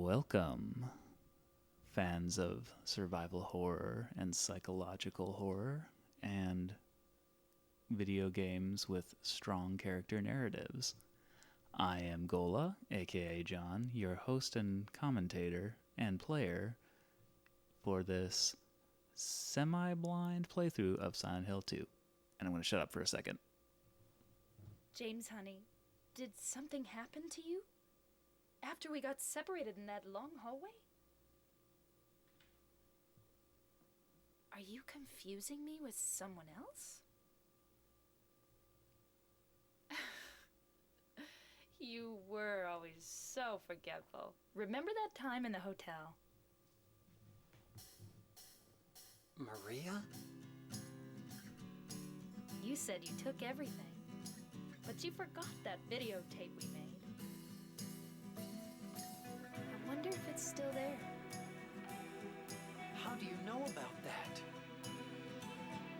Welcome, fans of survival horror and psychological horror and video games with strong character narratives. I am Gola, aka John, your host and commentator and player for this semi-blind playthrough of Silent Hill 2. And I'm going to shut up for a second. James, honey, did something happen to you? After we got separated in that long hallway? Are you confusing me with someone else? You were always so forgetful. Remember that time in the hotel? Maria? You said you took everything, but you forgot that videotape we made. I wonder if it's still there. How do you know about that?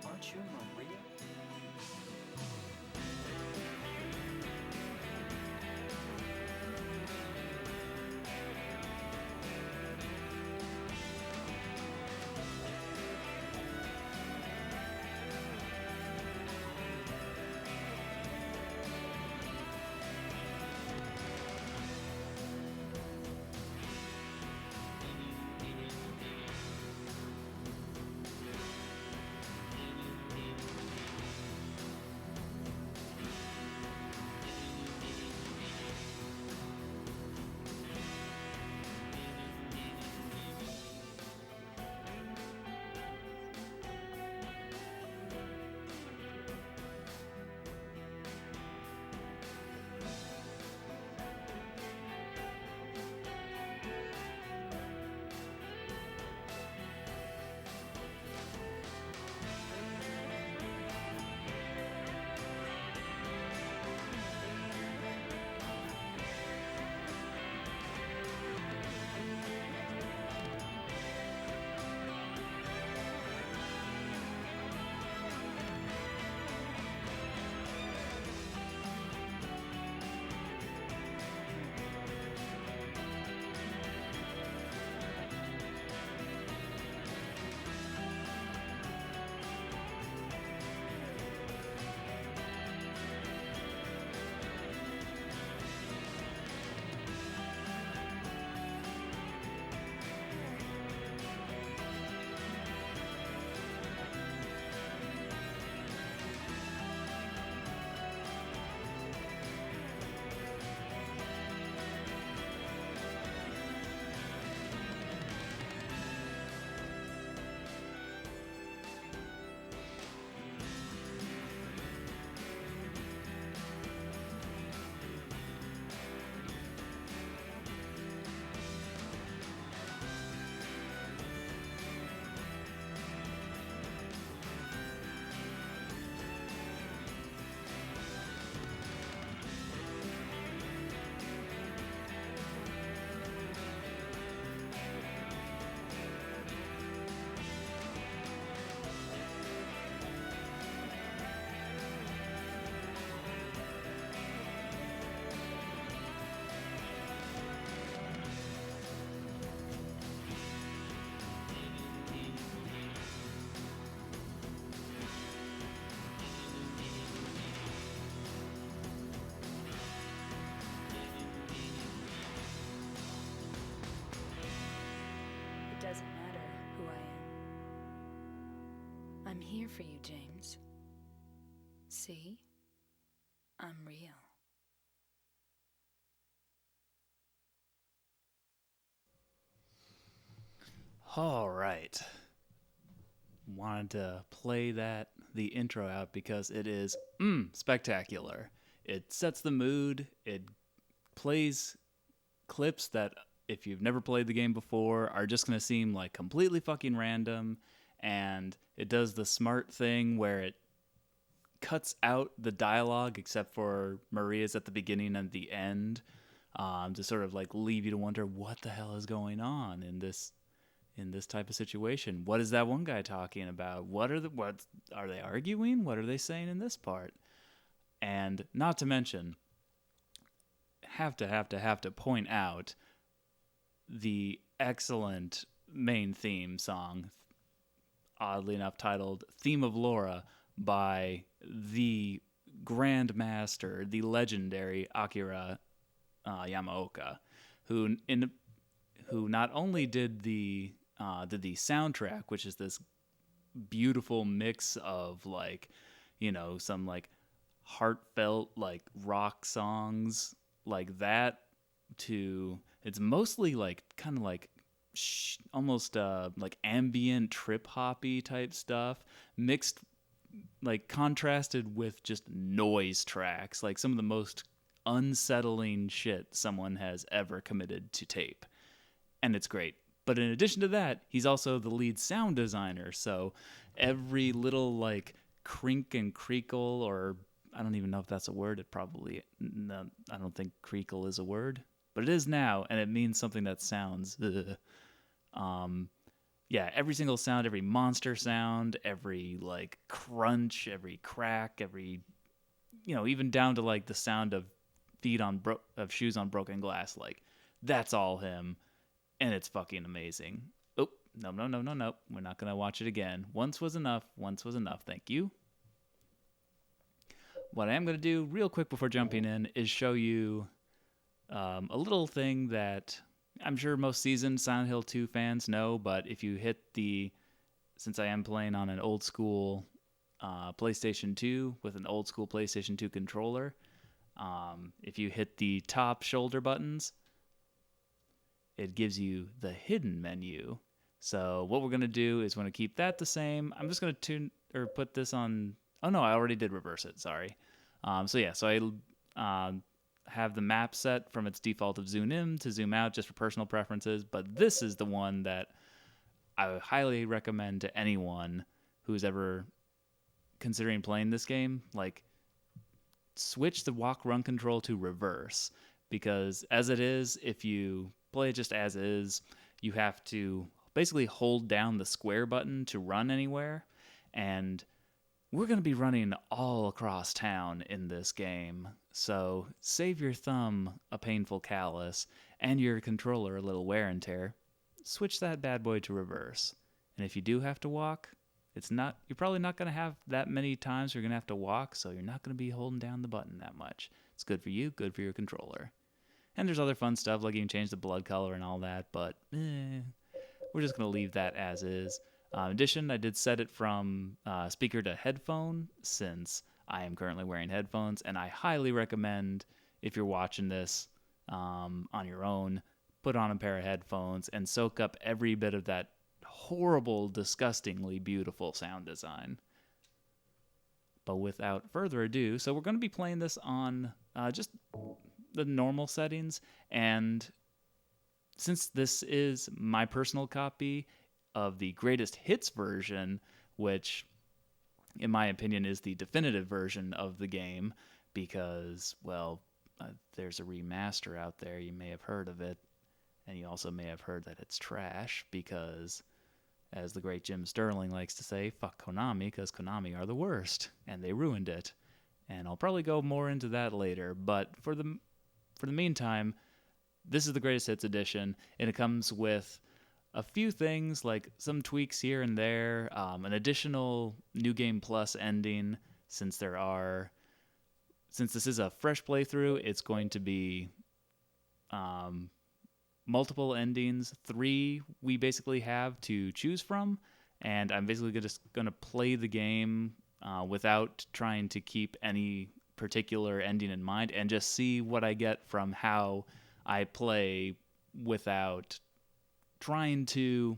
Aren't you Maria? It doesn't matter who I am. I'm here for you, James. See? I'm real. All right. Wanted to play the intro out because it is spectacular. It sets the mood. It plays clips that, if you've never played the game before, are just going to seem like completely fucking random. And it does the smart thing where it cuts out the dialogue except for Maria's at the beginning and the end, to sort of like leave you to wonder what the hell is going on in this type of situation. What is that one guy talking about? What are they arguing? What are they saying in this part? And not to mention, have to point out the excellent main theme song, oddly enough titled Theme of Laura by the Grand Master, the legendary Akira Yamaoka, who not only did the soundtrack, which is this beautiful mix of like, some like heartfelt like rock songs like that, to it's mostly like kind of like almost like ambient trip hoppy type stuff mixed, like contrasted with just noise tracks, like some of the most unsettling shit someone has ever committed to tape. And it's great. But in addition to that, he's also the lead sound designer. So every little like crink and creakle, or I don't even know if that's a word. It probably, no, I don't think creakle is a word, but it is now, and it means something that sounds. Yeah, every single sound, every monster sound, every like crunch, every crack, every, even down to like the sound of feet on of shoes on broken glass. Like that's all him, and it's fucking amazing. Oh, no. We're not going to watch it again. Once was enough. Thank you. What I am going to do real quick before jumping in is show you a little thing that I'm sure most seasoned Silent Hill 2 fans know, but if you hit since I am playing on an old school PlayStation 2 with an old school PlayStation 2 controller, if you hit the top shoulder buttons, it gives you the hidden menu. So what we're going to do is we're going to keep that the same. I'm just going to put this on. Oh no, I already did reverse it. Sorry. So I have the map set from its default of zoom in to zoom out just for personal preferences. But this is the one that I would highly recommend to anyone who's ever considering playing this game. Like, switch the walk run control to reverse, because as it is, if you play it just as is, you have to basically hold down the square button to run anywhere, and we're going to be running all across town in this game, so save your thumb a painful callus and your controller a little wear and tear. Switch that bad boy to reverse, and if you do have to walk, you're probably not going to have that many times you're going to have to walk, so you're not going to be holding down the button that much. It's good for you, good for your controller. And there's other fun stuff, like you can change the blood color and all that, but we're just going to leave that as is. In addition, I did set it from speaker to headphone, since I am currently wearing headphones, and I highly recommend, if you're watching this on your own, put on a pair of headphones and soak up every bit of that horrible, disgustingly beautiful sound design. But without further ado, so we're going to be playing this on just the normal settings, and since this is my personal copy of the greatest hits version, which in my opinion is the definitive version of the game, because, well, there's a remaster out there, you may have heard of it, and you also may have heard that it's trash, because, as the great James Sunderland likes to say, fuck Konami, because Konami are the worst, and they ruined it. And I'll probably go more into that later, but for the meantime, this is the greatest hits edition, and it comes with a few things, like some tweaks here and there, an additional New Game Plus ending, since this is a fresh playthrough, it's going to be multiple endings. 3 we basically have to choose from, and I'm basically just going to play the game without trying to keep any particular ending in mind, and just see what I get from how I play without trying to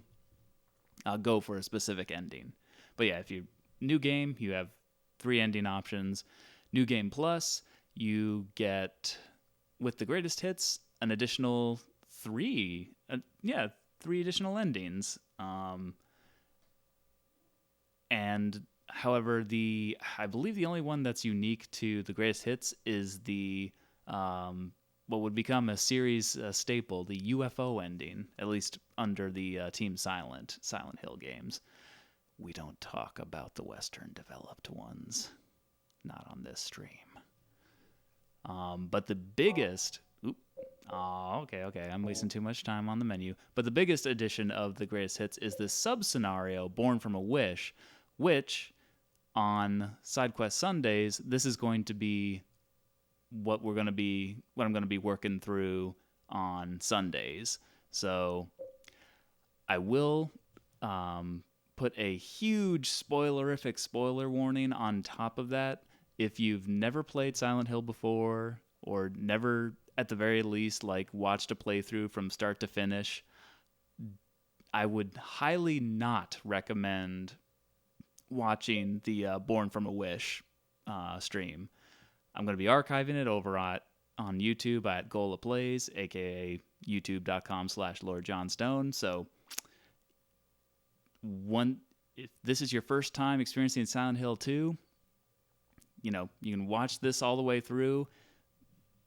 go for a specific ending. But yeah, if you new game, you have 3 ending options. New Game Plus, you get, with the greatest hits, an additional 3 additional endings. And however, I believe the only one that's unique to the greatest hits is the what would become a series staple, the UFO ending, at least under the Team Silent Hill games. We don't talk about the Western developed ones, not on this stream. But the biggest, Oh, okay. I'm wasting too much time on the menu. But the biggest addition of the greatest hits is this sub scenario, Born from a Wish, which on Side Quest Sundays, this is going to be what I'm going to be working through on Sundays. So I will put a huge spoilerific spoiler warning on top of that. If you've never played Silent Hill before, or never, at the very least, like watched a playthrough from start to finish, I would highly not recommend watching the Born from a Wish stream. I'm going to be archiving it over on YouTube at Gola Plays, aka youtube.com/Lord John Stone. So if this is your first time experiencing Silent Hill 2, you can watch this all the way through,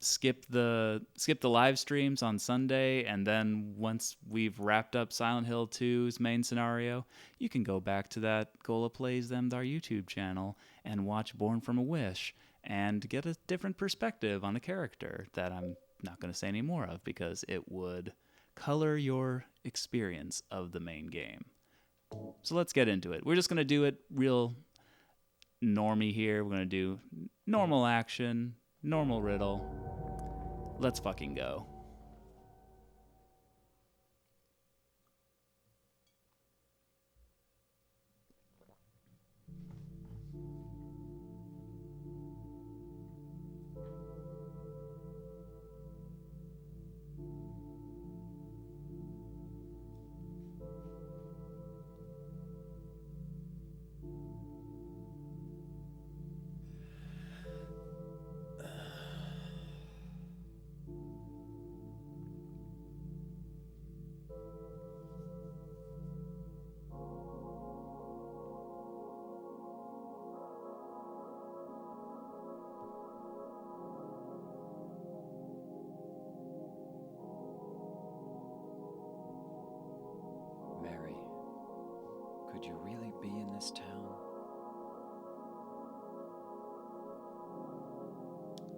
skip the live streams on Sunday, and then once we've wrapped up Silent Hill 2's main scenario, you can go back to that Gola Plays Them, our YouTube channel, and watch Born from a Wish and get a different perspective on a character that I'm not going to say any more of because it would color your experience of the main game. So let's get into it. We're just going to do it real normie here. We're going to do normal action, normal riddle. Let's fucking go. Mary, could you really be in this town?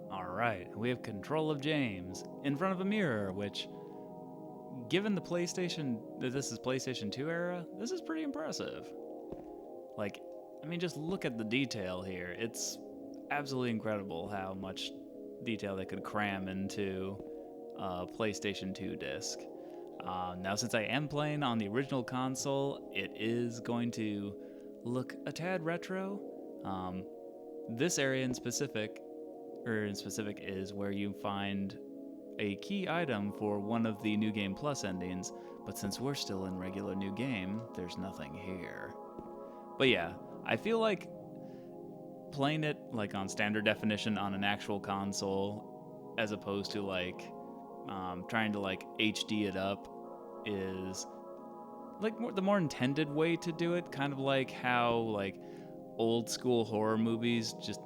Alright, we have control of James in front of a mirror, which, given the PlayStation, that this is PlayStation 2 era, this is pretty impressive. Like, I mean, just look at the detail here. It's absolutely incredible how much detail they could cram into a PlayStation 2 disc. Now, since I am playing on the original console, it is going to look a tad retro. This area in specific is where you find a key item for one of the New Game Plus endings, but since we're still in regular New Game, there's nothing here. But yeah, I feel like playing it like on standard definition on an actual console, as opposed to like trying to like HD it up, is like the more intended way to do it. Kind of like how like old school horror movies just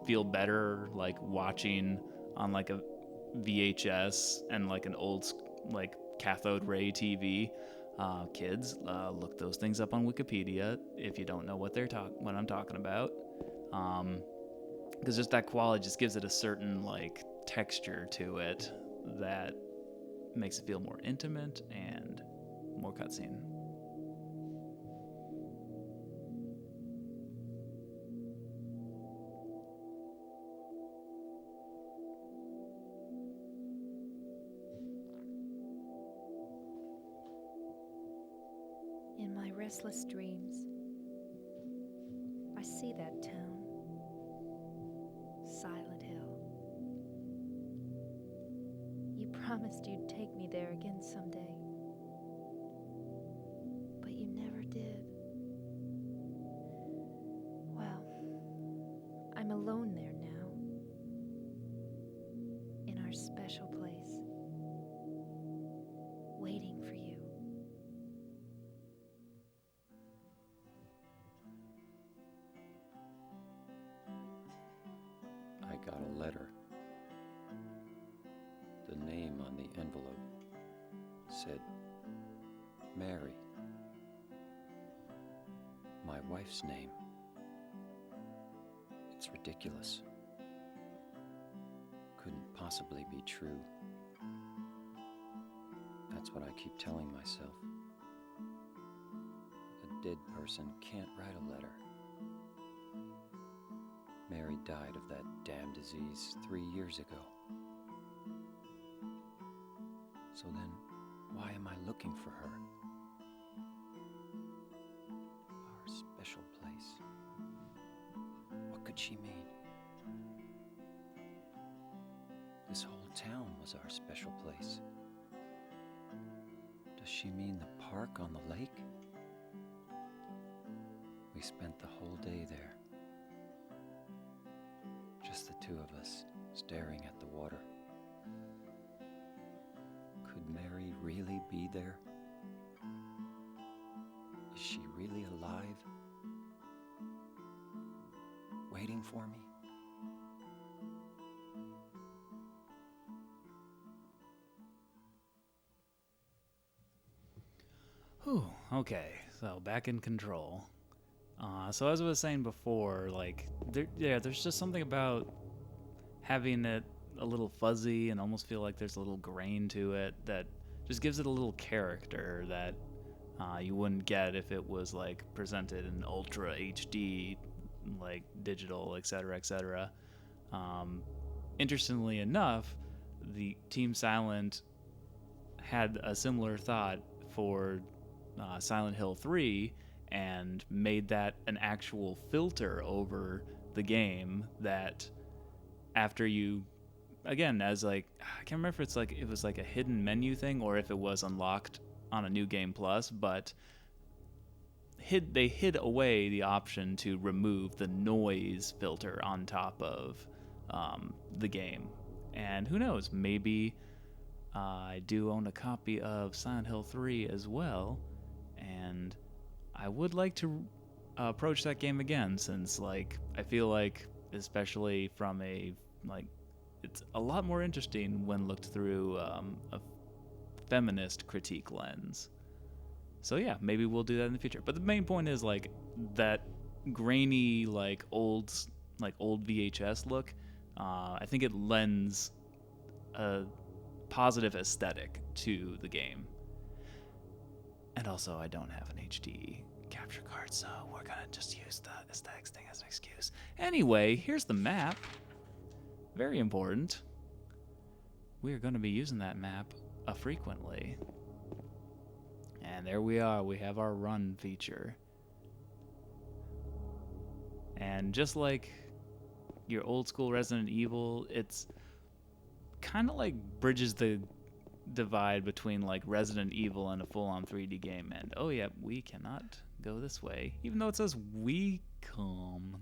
feel better like watching on like a VHS and like an old like cathode ray TV. Kids, look those things up on Wikipedia if you don't know what I'm talking about. Because just that quality just gives it a certain like texture to it that makes it feel more intimate and more cutscene. In my restless dreams, I see that town, Silent Hill. You promised you'd take me there again someday, but you never did. Well, I'm alone there now, in our special place, waiting for you. I got a letter. The name on the envelope said Mary. My wife's name. It's ridiculous. Couldn't possibly be true. That's what I keep telling myself. A dead person can't write a letter. Mary died of that damn disease 3 years ago. So then, why am I looking for her? Our special place. What could she mean? This whole town was our special place. Does she mean the park on the lake? We spent the whole day there. Just the two of us, staring at the water. Could Mary really be there? Is she really alive? Waiting for me? Whew, okay, so back in control. So as I was saying before, like, there's just something about having it a little fuzzy and almost feel like there's a little grain to it that just gives it a little character that you wouldn't get if it was like presented in ultra HD, like digital, etc., etc. Interestingly enough, the Team Silent had a similar thought for Silent Hill 3 and made that an actual filter over the game that after you, again, as like, I can't remember if it's like, it was like a hidden menu thing or if it was unlocked on a New Game Plus, but they hid away the option to remove the noise filter on top of the game. And who knows, maybe I do own a copy of Silent Hill 3 as well, and I would like to approach that game again, since like I feel like, especially from a like, it's a lot more interesting when looked through a feminist critique lens. So yeah, maybe we'll do that in the future. But the main point is like that grainy like old VHS look. I think it lends a positive aesthetic to the game. And also, I don't have an HD capture card, so we're gonna just use the aesthetics thing as an excuse. Anyway, here's the map. Very important. We are going to be using that map frequently. And there we are. We have our run feature. And just like your old school Resident Evil, it's kind of like bridges the divide between like Resident Evil and a full-on 3D game. And oh yeah, we cannot go this way, even though it says we come,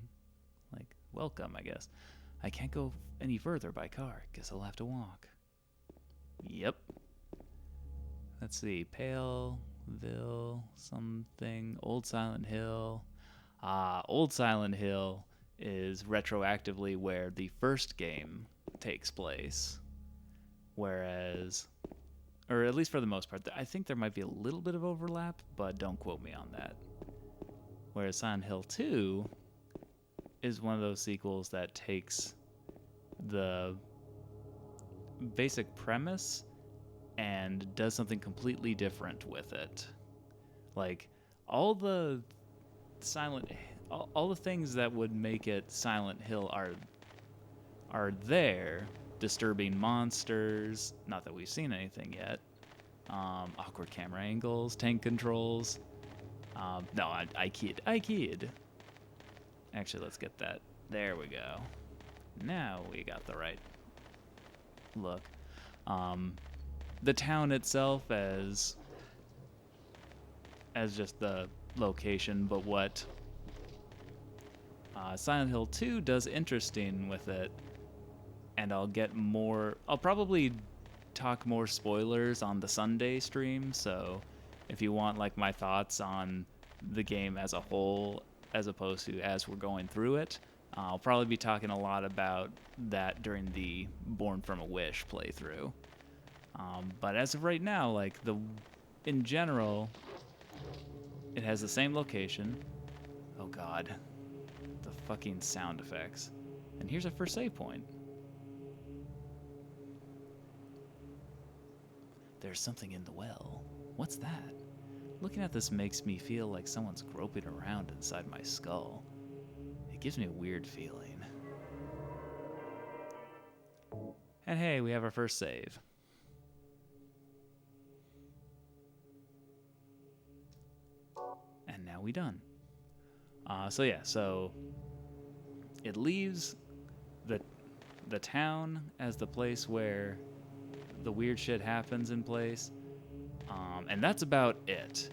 like welcome, I guess. I can't go any further by car. Guess I'll have to walk. Yep. Let's see, Paleville something, Old Silent Hill. Old Silent Hill is retroactively where the first game takes place. Whereas, or at least for the most part, I think there might be a little bit of overlap, but don't quote me on that. Whereas Silent Hill 2 is one of those sequels that takes the basic premise and does something completely different with it. Like, all the things that would make it Silent Hill are there. Disturbing monsters, not that we've seen anything yet. Awkward camera angles, tank controls. No, I kid. Actually, let's get that. There we go. Now we got the right look. The town itself as just the location, but what Silent Hill 2 does interesting with it, and I'll probably talk more spoilers on the Sunday stream, so if you want like my thoughts on the game as a whole as opposed to as we're going through it, I'll probably be talking a lot about that during the Born from a Wish playthrough. But as of right now, like in general, it has the same location. Oh god, the fucking sound effects. And here's our first save point. There's something in the well. What's that? Looking at this makes me feel like someone's groping around inside my skull. It gives me a weird feeling. And hey, we have our first save. And now we done. So it leaves the town as the place where the weird shit happens in place. And that's about it.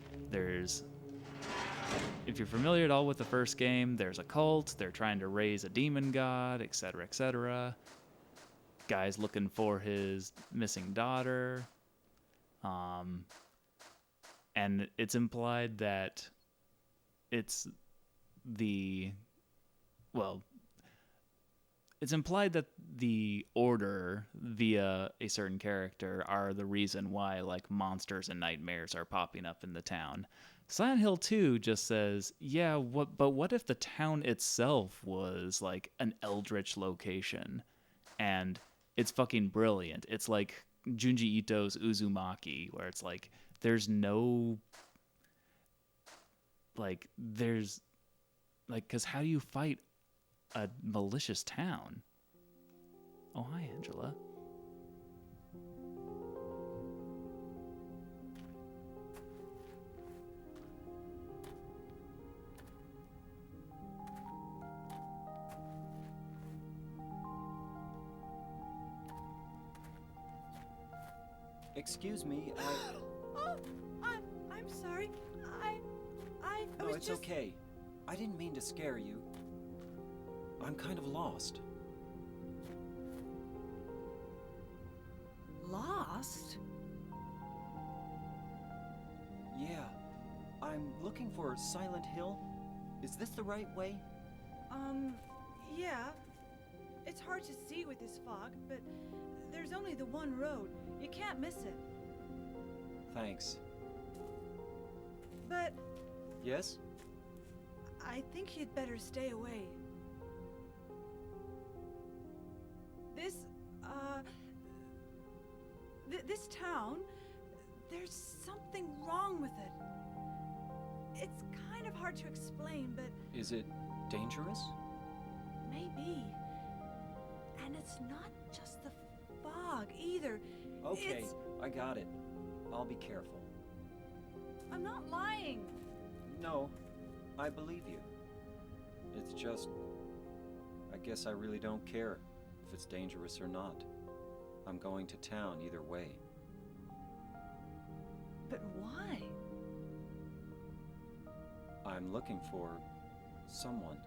If you're familiar at all with the first game, there's a cult, they're trying to raise a demon god, etc., etc. Guy's looking for his missing daughter. And it's implied that it's the Order via a certain character are the reason why like monsters and nightmares are popping up in the town. Silent Hill 2 just says, yeah, but what if the town itself was like an eldritch location? And it's fucking brilliant. It's like Junji Ito's Uzumaki, where it's like there's because how do you fight a malicious town? Oh, hi, Angela. Excuse me, Oh, I'm sorry. I No, was it's just... okay. I didn't mean to scare you. I'm kind of lost. Lost? Yeah. I'm looking for Silent Hill. Is this the right way? Yeah. It's hard to see with this fog, but there's only the one road. You can't miss it. Thanks. But Yes? I think you'd better stay away. This town, there's something wrong with it. It's kind of hard to explain, but Is it dangerous? maybe. And it's not just the fog either. Okay, It's... I got it. I'll be careful. I'm not lying. No, I believe you. It's just... I guess I really don't care if it's dangerous or not. I'm going to town either way. But why? I'm looking for someone.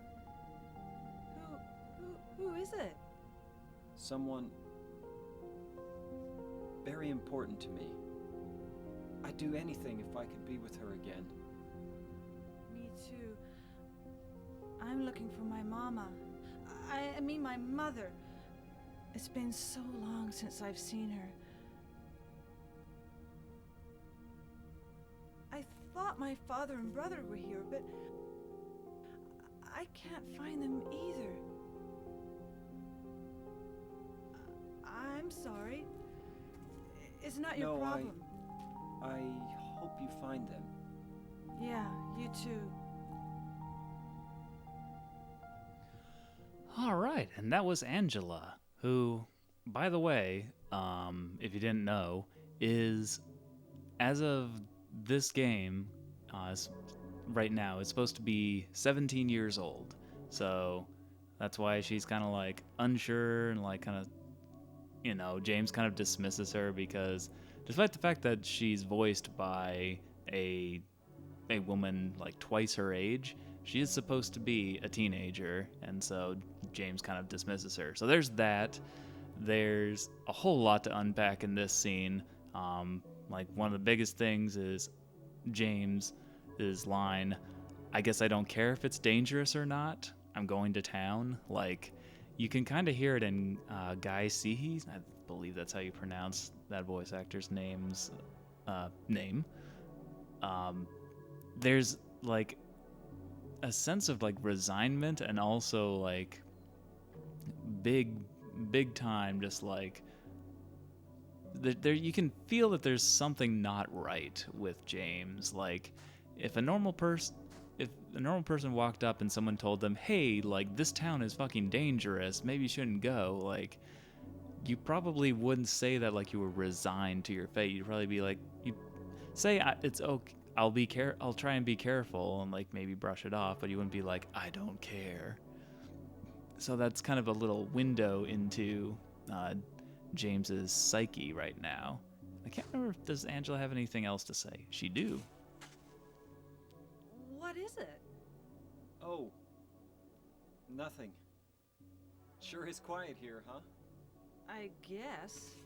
Who is it? Someone very important to me. I'd do anything if I could be with her again. Me too. I'm looking for my mama. I mean my mother. It's been so long since I've seen her. I thought my father and brother were here, but I can't find them either. I'm sorry. It's not your No, problem. I hope you find them. Yeah, you too. All right, and that was Angela, who, by the way, if you didn't know, is, as of this game, right now, is supposed to be 17 years old. So that's why she's kind of like unsure and like kind of, James kind of dismisses her because despite the fact that she's voiced by a woman like twice her age, she is supposed to be a teenager, and so James kind of dismisses her. So there's that. There's a whole lot to unpack in this scene. Like one of the biggest things is James's line, "I guess I don't care if it's dangerous or not. I'm going to town." Like, you can kind of hear it in Guy Seehee. I believe that's how you pronounce that voice actor's name. There's like a sense of like resignment and also like big time just like there you can feel that there's something not right with James. Like, if a normal person walked up and someone told them, "Hey, like this town is fucking dangerous. Maybe you shouldn't go." Like, you probably wouldn't say that like you were resigned to your fate. You'd probably be like, you say, "It's okay. I'll try and be careful and like maybe brush it off," but you wouldn't be like, "I don't care." So that's kind of a little window into James's psyche right now. I can't remember if does Angela have anything else to say. She do. What is it? Oh, nothing. Sure is quiet here, huh? I guess.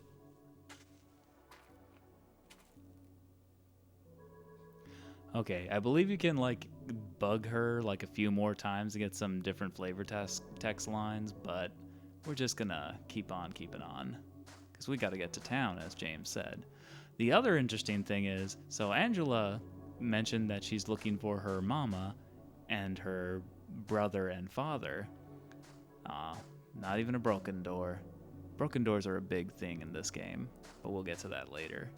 Okay, I believe you can like bug her like a few more times to get some different flavor text lines, but we're just gonna keep on keeping on because we got to get to town, as James said. The other interesting thing is, so Angela mentioned that she's looking for her mama and her brother and father. Not even a broken door. Broken doors are a big thing in this game, but we'll get to that later.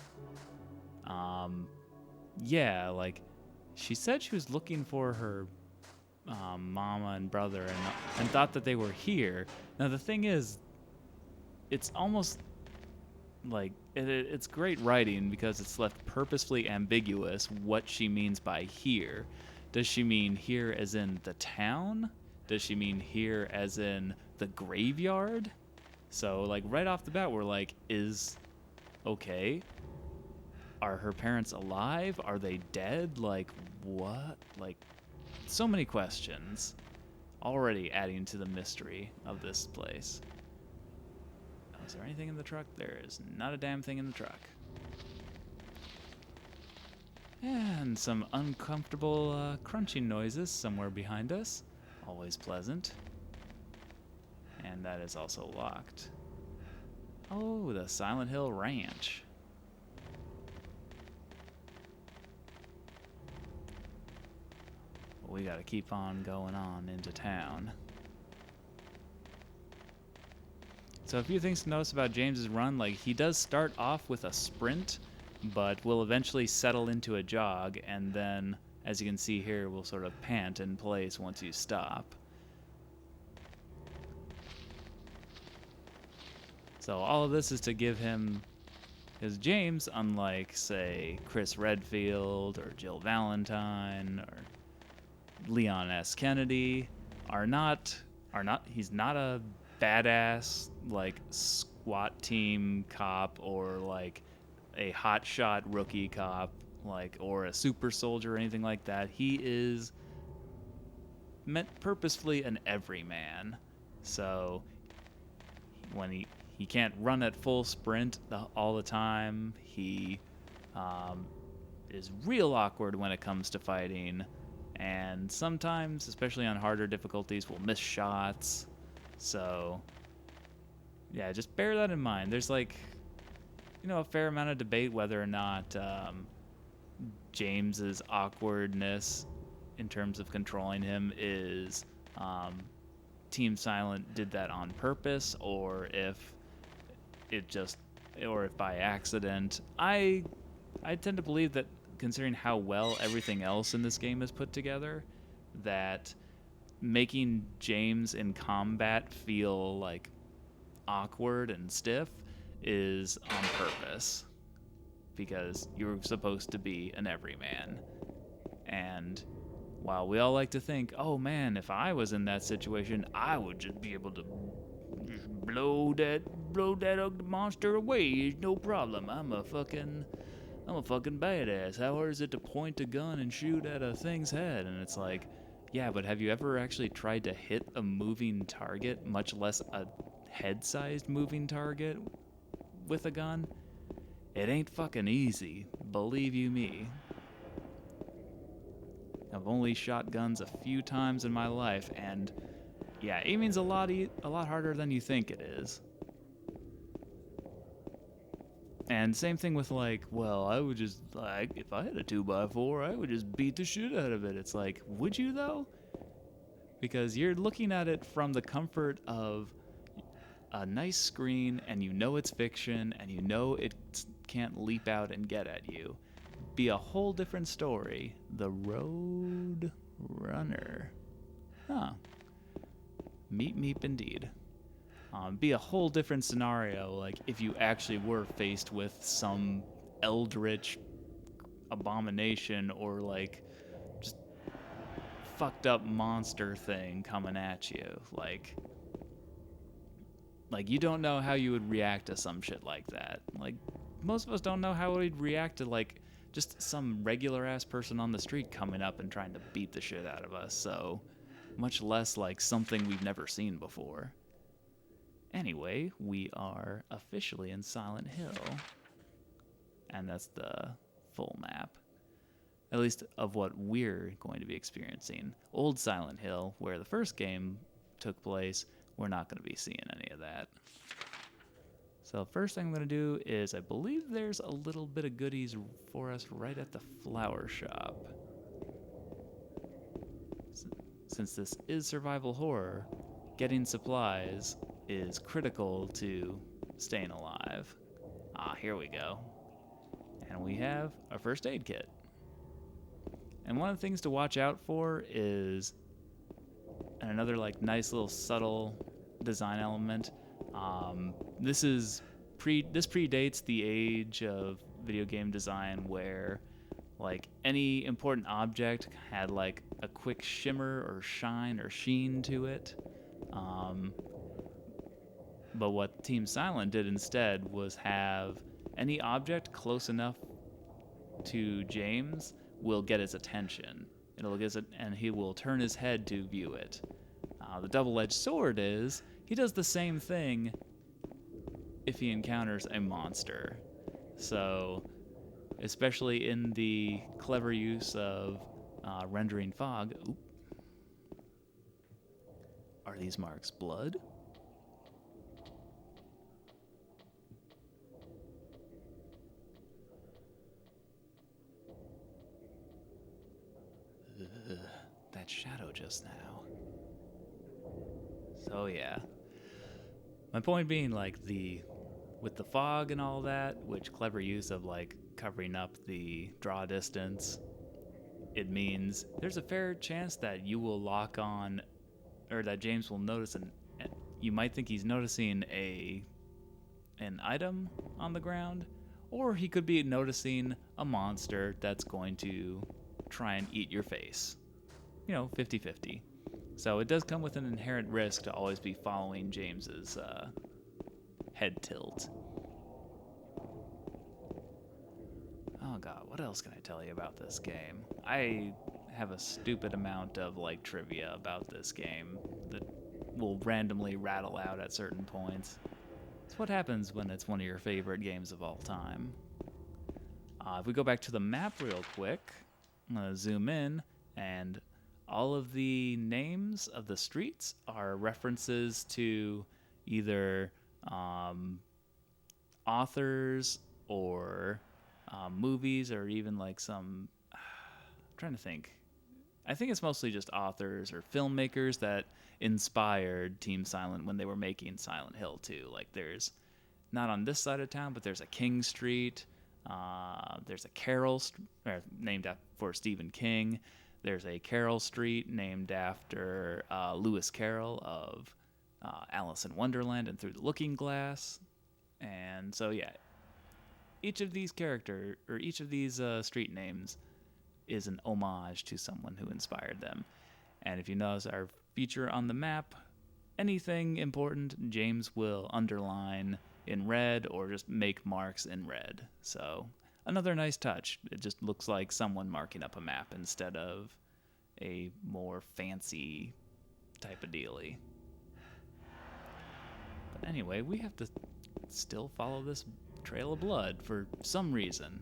Yeah, like, she said she was looking for her mama and brother and thought that they were here. Now, the thing is, it's almost like, it's great writing because it's left purposefully ambiguous what she means by here. Does she mean here as in the town? Does she mean here as in the graveyard? So, like, right off the bat, we're like, okay. Are her parents alive? Are they dead? Like, what? Like, so many questions already adding to the mystery of this place. Oh, is there anything in the truck? There is not a damn thing in the truck. And some uncomfortable crunching noises somewhere behind us. Always pleasant. And that is also locked. Oh, the Silent Hill Ranch. We gotta keep on going on into town. So a few things to notice about James's run, like he does start off with a sprint, but will eventually settle into a jog, and then, as you can see here, will sort of pant in place once you stop. So all of this is to give him, because James, unlike, say, Chris Redfield or Jill Valentine or Leon S. Kennedy, he's not a badass like SWAT team cop or like a hotshot rookie cop, like, or a super soldier or anything like that. He is meant purposefully an everyman. So when he can't run at full sprint all the time, he is real awkward when it comes to fighting. And sometimes, especially on harder difficulties, we'll miss shots. So, yeah, just bear that in mind. There's, like, a fair amount of debate whether or not James's awkwardness in terms of controlling him is Team Silent did that on purpose, or if by accident. I tend to believe that, considering how well everything else in this game is put together, that making James in combat feel like awkward and stiff is on purpose, because you're supposed to be an everyman. And while we all like to think, oh man, if I was in that situation, I would just be able to just blow that ugly monster away. It's no problem. I'm a fucking badass. How hard is it to point a gun and shoot at a thing's head? And it's like, yeah, but have you ever actually tried to hit a moving target, much less a head-sized moving target, with a gun? It ain't fucking easy, believe you me. I've only shot guns a few times in my life, and yeah, aiming's a lot harder than you think it is. And same thing with, like, well, I would just, like, if I had a 2x4, I would just beat the shit out of it. It's like, would you, though? Because you're looking at it from the comfort of a nice screen and you know it's fiction and you know it can't leap out and get at you. Be a whole different story. The Road Runner. Huh. Meep meep indeed. Be a whole different scenario, like if you actually were faced with some eldritch abomination or like just fucked up monster thing coming at you. Like you don't know how you would react to some shit like that. Like most of us don't know how we'd react to like just some regular ass person on the street coming up and trying to beat the shit out of us. So much less like something we've never seen before. Anyway, we are officially in Silent Hill. And that's the full map. At least of what we're going to be experiencing. Old Silent Hill, where the first game took place, we're not going to be seeing any of that. So first thing I'm going to do is I believe there's a little bit of goodies for us right at the flower shop. Since this is survival horror, getting supplies is critical to staying alive. Here we go. And we have a first aid kit. And one of the things to watch out for is another like nice little subtle design element. This predates the age of video game design where like any important object had like a quick shimmer or shine or sheen to it. But what Team Silent did instead was have any object close enough to James will get his attention. It'll get it, and he will turn his head to view it. The double-edged sword is he does the same thing if he encounters a monster. So, especially in the clever use of rendering fog. Oop. Are these marks blood? That shadow just now. So yeah. My point being, like, with the fog and all that, which clever use of like covering up the draw distance, it means there's a fair chance that you will lock on, or that James will notice you might think he's noticing an item on the ground, or he could be noticing a monster that's going to try and eat your face. 50-50. So it does come with an inherent risk to always be following James's head tilt. Oh god, what else can I tell you about this game? I have a stupid amount of like trivia about this game that will randomly rattle out at certain points. It's what happens when it's one of your favorite games of all time. If we go back to the map real quick, I'm going to zoom in, and all of the names of the streets are references to either authors or movies, or even like some... I'm trying to think. I think it's mostly just authors or filmmakers that inspired Team Silent when they were making Silent Hill 2. Like there's, not on this side of town, but there's a King Street. There's a Carroll named for Stephen King. There's a Carroll Street named after Lewis Carroll of Alice in Wonderland and Through the Looking Glass. And so yeah, each of these street names is an homage to someone who inspired them. And if you notice our feature on the map, anything important, James will underline in red or just make marks in red. So another nice touch. It just looks like someone marking up a map instead of a more fancy type of dealie. But anyway, we have to still follow this trail of blood for some reason.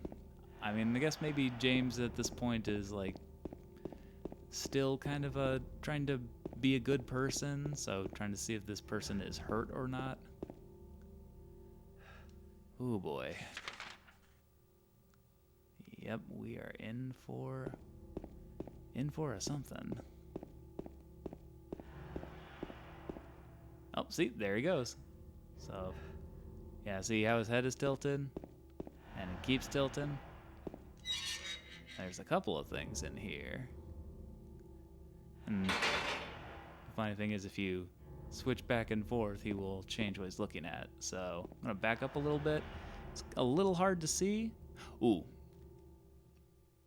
I mean, I guess maybe James at this point is like still kind of trying to be a good person, so trying to see if this person is hurt or not. Oh boy. Yep, we are in for a something. Oh, see, there he goes. So, yeah, see how his head is tilted? And it keeps tilting? There's a couple of things in here. And the funny thing is, if you switch back and forth, he will change what he's looking at. So I'm gonna back up a little bit. It's a little hard to see. Ooh.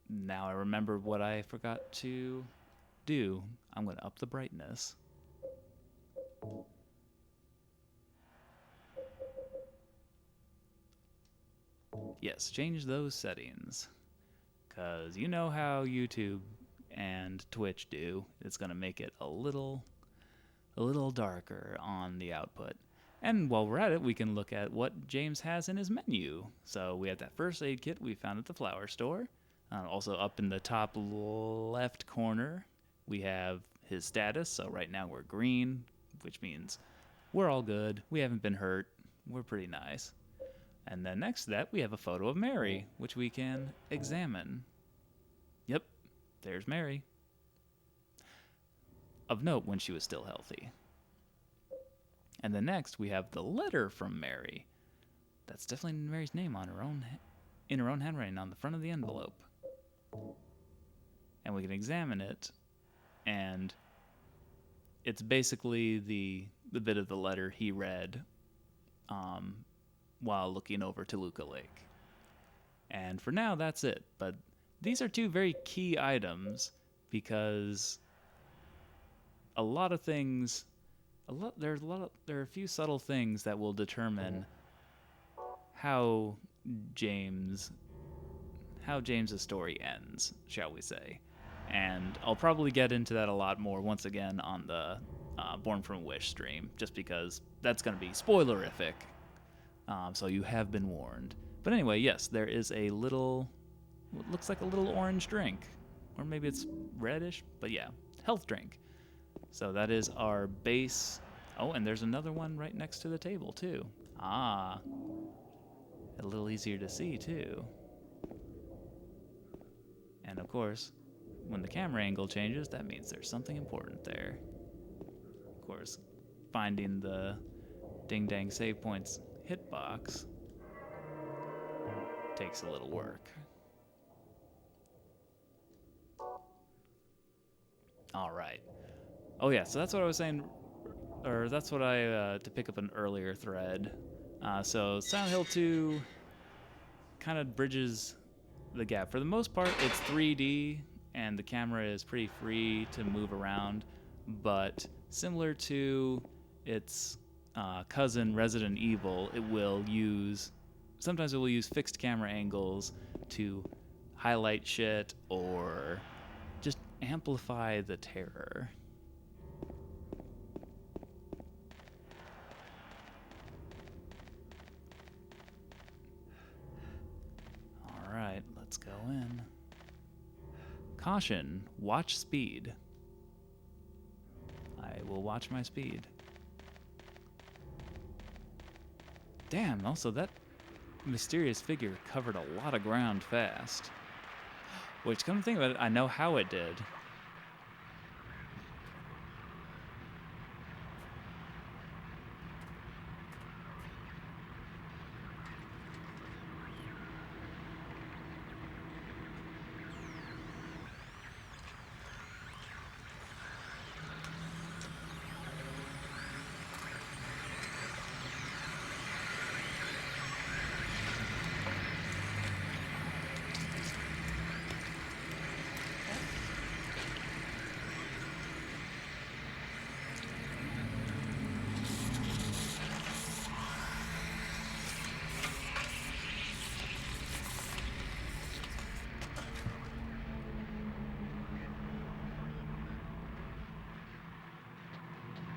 Now I remember what I forgot to do. I'm gonna up the brightness. Yes, change those settings. Because you know how YouTube and Twitch do. It's gonna make it a little darker on the output. And while we're at it, we can look at what James has in his menu. So we have that first aid kit we found at the flower store. Also up in the top left corner, we have his status. So right now we're green, which means we're all good. We haven't been hurt. We're pretty nice. And then next to that, we have a photo of Mary, which we can examine. Yep, there's Mary. Of note, when she was still healthy. And then next, we have the letter from Mary. That's definitely Mary's name on in her own handwriting on the front of the envelope. And we can examine it, and it's basically the bit of the letter he read while looking over Toluca Lake. And for now, that's it. But these are two very key items because there are a few subtle things that will determine how James's story ends, shall we say. And I'll probably get into that a lot more once again on the Born from Wish stream, just because that's going to be spoilerific. So you have been warned. But anyway, yes, there is what looks like a little orange drink. Or maybe it's reddish, but yeah, health drink. So that is our base. Oh, and there's another one right next to the table, too. Ah, a little easier to see, too. And of course, when the camera angle changes, that means there's something important there. Of course, finding the Ding Dang Save Points hitbox takes a little work. All right. Oh yeah, so that's what I was saying, or that's what to pick up an earlier thread. So Silent Hill 2 kind of bridges the gap. For the most part, it's 3D, and the camera is pretty free to move around, but similar to its cousin Resident Evil, sometimes it will use fixed camera angles to highlight shit or just amplify the terror. Alright, let's go in. Caution, watch speed. I will watch my speed. Damn, also that mysterious figure covered a lot of ground fast. Which, come to think about it, I know how it did.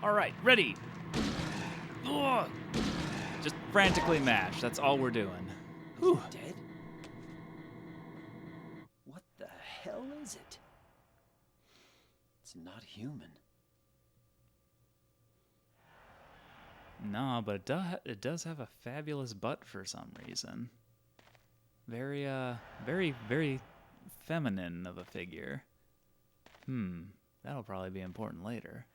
All right, ready. Ugh. Just frantically mash. That's all we're doing. Whew. Dead? What the hell is it? It's not human. No, but it does have a fabulous butt for some reason. Very, very feminine of a figure. That'll probably be important later.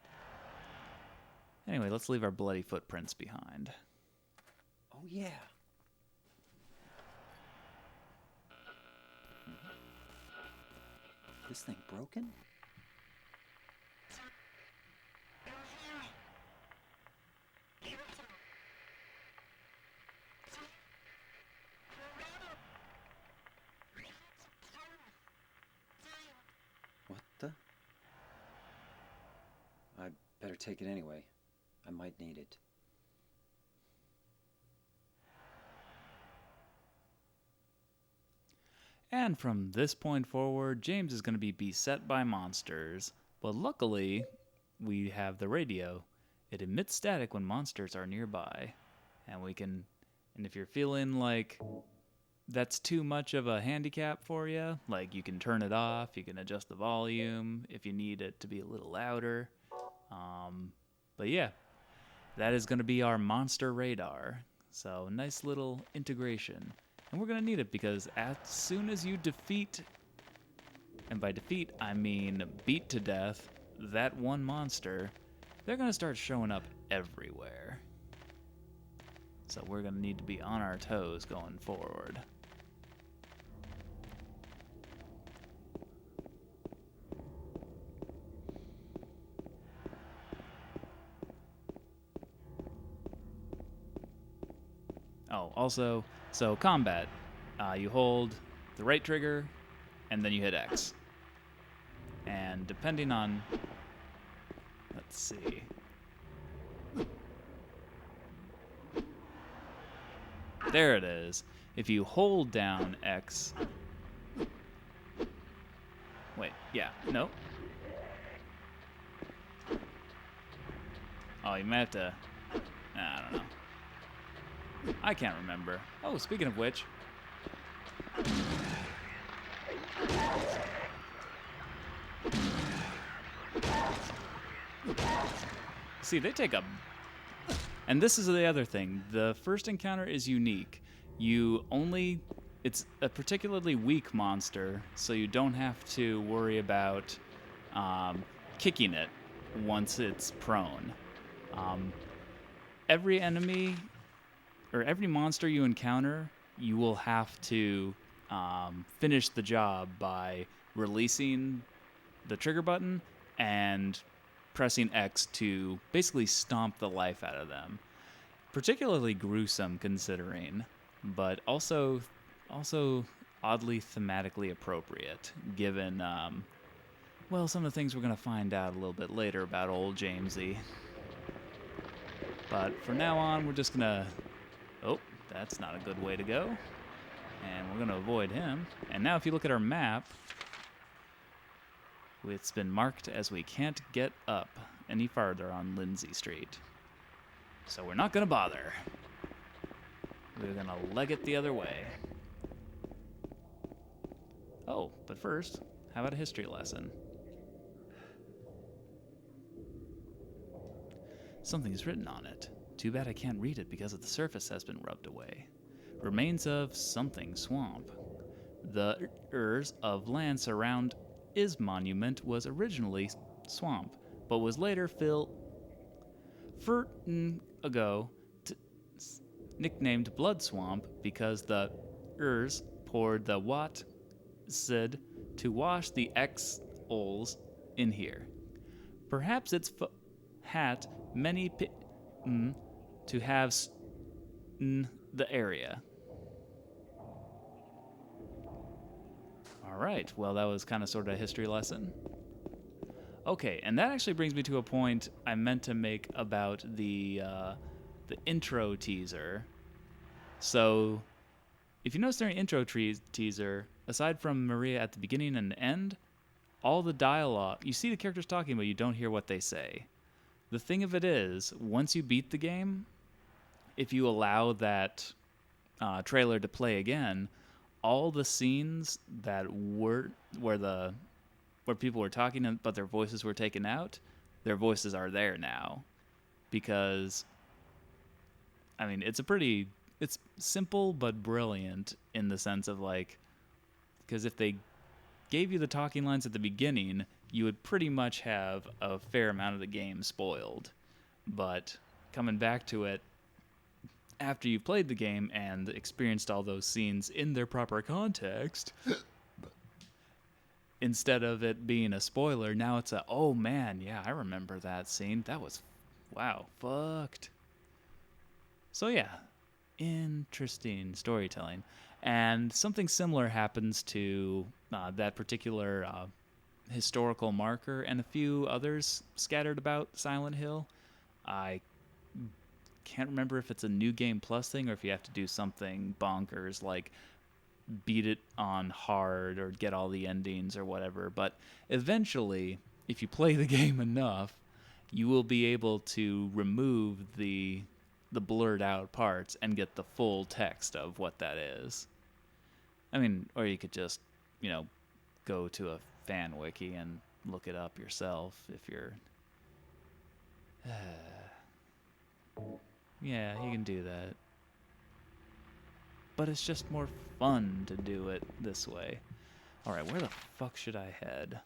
Anyway, let's leave our bloody footprints behind. Oh, yeah. This thing broken? What the? I'd better take it anyway. I might need it. And from this point forward, James is going to be beset by monsters. But luckily, we have the radio. It emits static when monsters are nearby. And if you're feeling like that's too much of a handicap for you, like you can turn it off, you can adjust the volume if you need it to be a little louder. But yeah, that is going to be our monster radar. So nice little integration. And we're going to need it because as soon as you defeat, and by defeat I mean beat to death, that one monster, they're going to start showing up everywhere. So we're going to need to be on our toes going forward. Oh, also, so combat. You hold the right trigger, and then you hit X. And depending on... Let's see. There it is. If you hold down X... Wait, yeah, no. Oh, you might have to... I don't know. I can't remember. Oh, speaking of which. See, they take a... And this is the other thing. The first encounter is unique. It's a particularly weak monster, so you don't have to worry about kicking it once it's prone. Every enemy... or every monster you encounter, you will have to finish the job by releasing the trigger button and pressing X to basically stomp the life out of them. Particularly gruesome considering, but also oddly thematically appropriate given, some of the things we're going to find out a little bit later about old Jamesy. But from now on, we're just going to... Oh, that's not a good way to go. And we're going to avoid him. And now if you look at our map, it's been marked as we can't get up any farther on Lindsay Street. So we're not going to bother. We're going to leg it the other way. Oh, but first, how about a history lesson? Something's written on it. Too bad I can't read it because the surface has been rubbed away. Remains of something swamp. The of land surround is monument was originally swamp, but was later ago nicknamed Blood Swamp because the poured the sid to wash the ols in here. Perhaps it's hat many to have the area. All right, well, that was kind of sort of a history lesson. Okay, and that actually brings me to a point I meant to make about the intro teaser. So, if you notice during intro teaser, aside from Maria at the beginning and the end, all the dialogue, you see the characters talking, but you don't hear what they say. The thing of it is, once you beat the game, if you allow that trailer to play again, all the scenes that where people were talking but their voices were taken out, their voices are there now. Because, I mean, it's simple but brilliant in the sense of because if they gave you the talking lines at the beginning, you would pretty much have a fair amount of the game spoiled. But coming back to it, after you've played the game and experienced all those scenes in their proper context, instead of it being a spoiler, now it's a, oh man, yeah, I remember that scene. That was, wow, fucked. So yeah, interesting storytelling. And something similar happens to that particular historical marker and a few others scattered about Silent Hill. I can't remember if it's a New Game Plus thing or if you have to do something bonkers like beat it on hard or get all the endings or whatever. But eventually, if you play the game enough, you will be able to remove the blurred out parts and get the full text of what that is. I mean, or you could just, go to a fan wiki and look it up yourself if you're... Yeah, you can do that. But it's just more fun to do it this way. Alright, where the fuck should I head?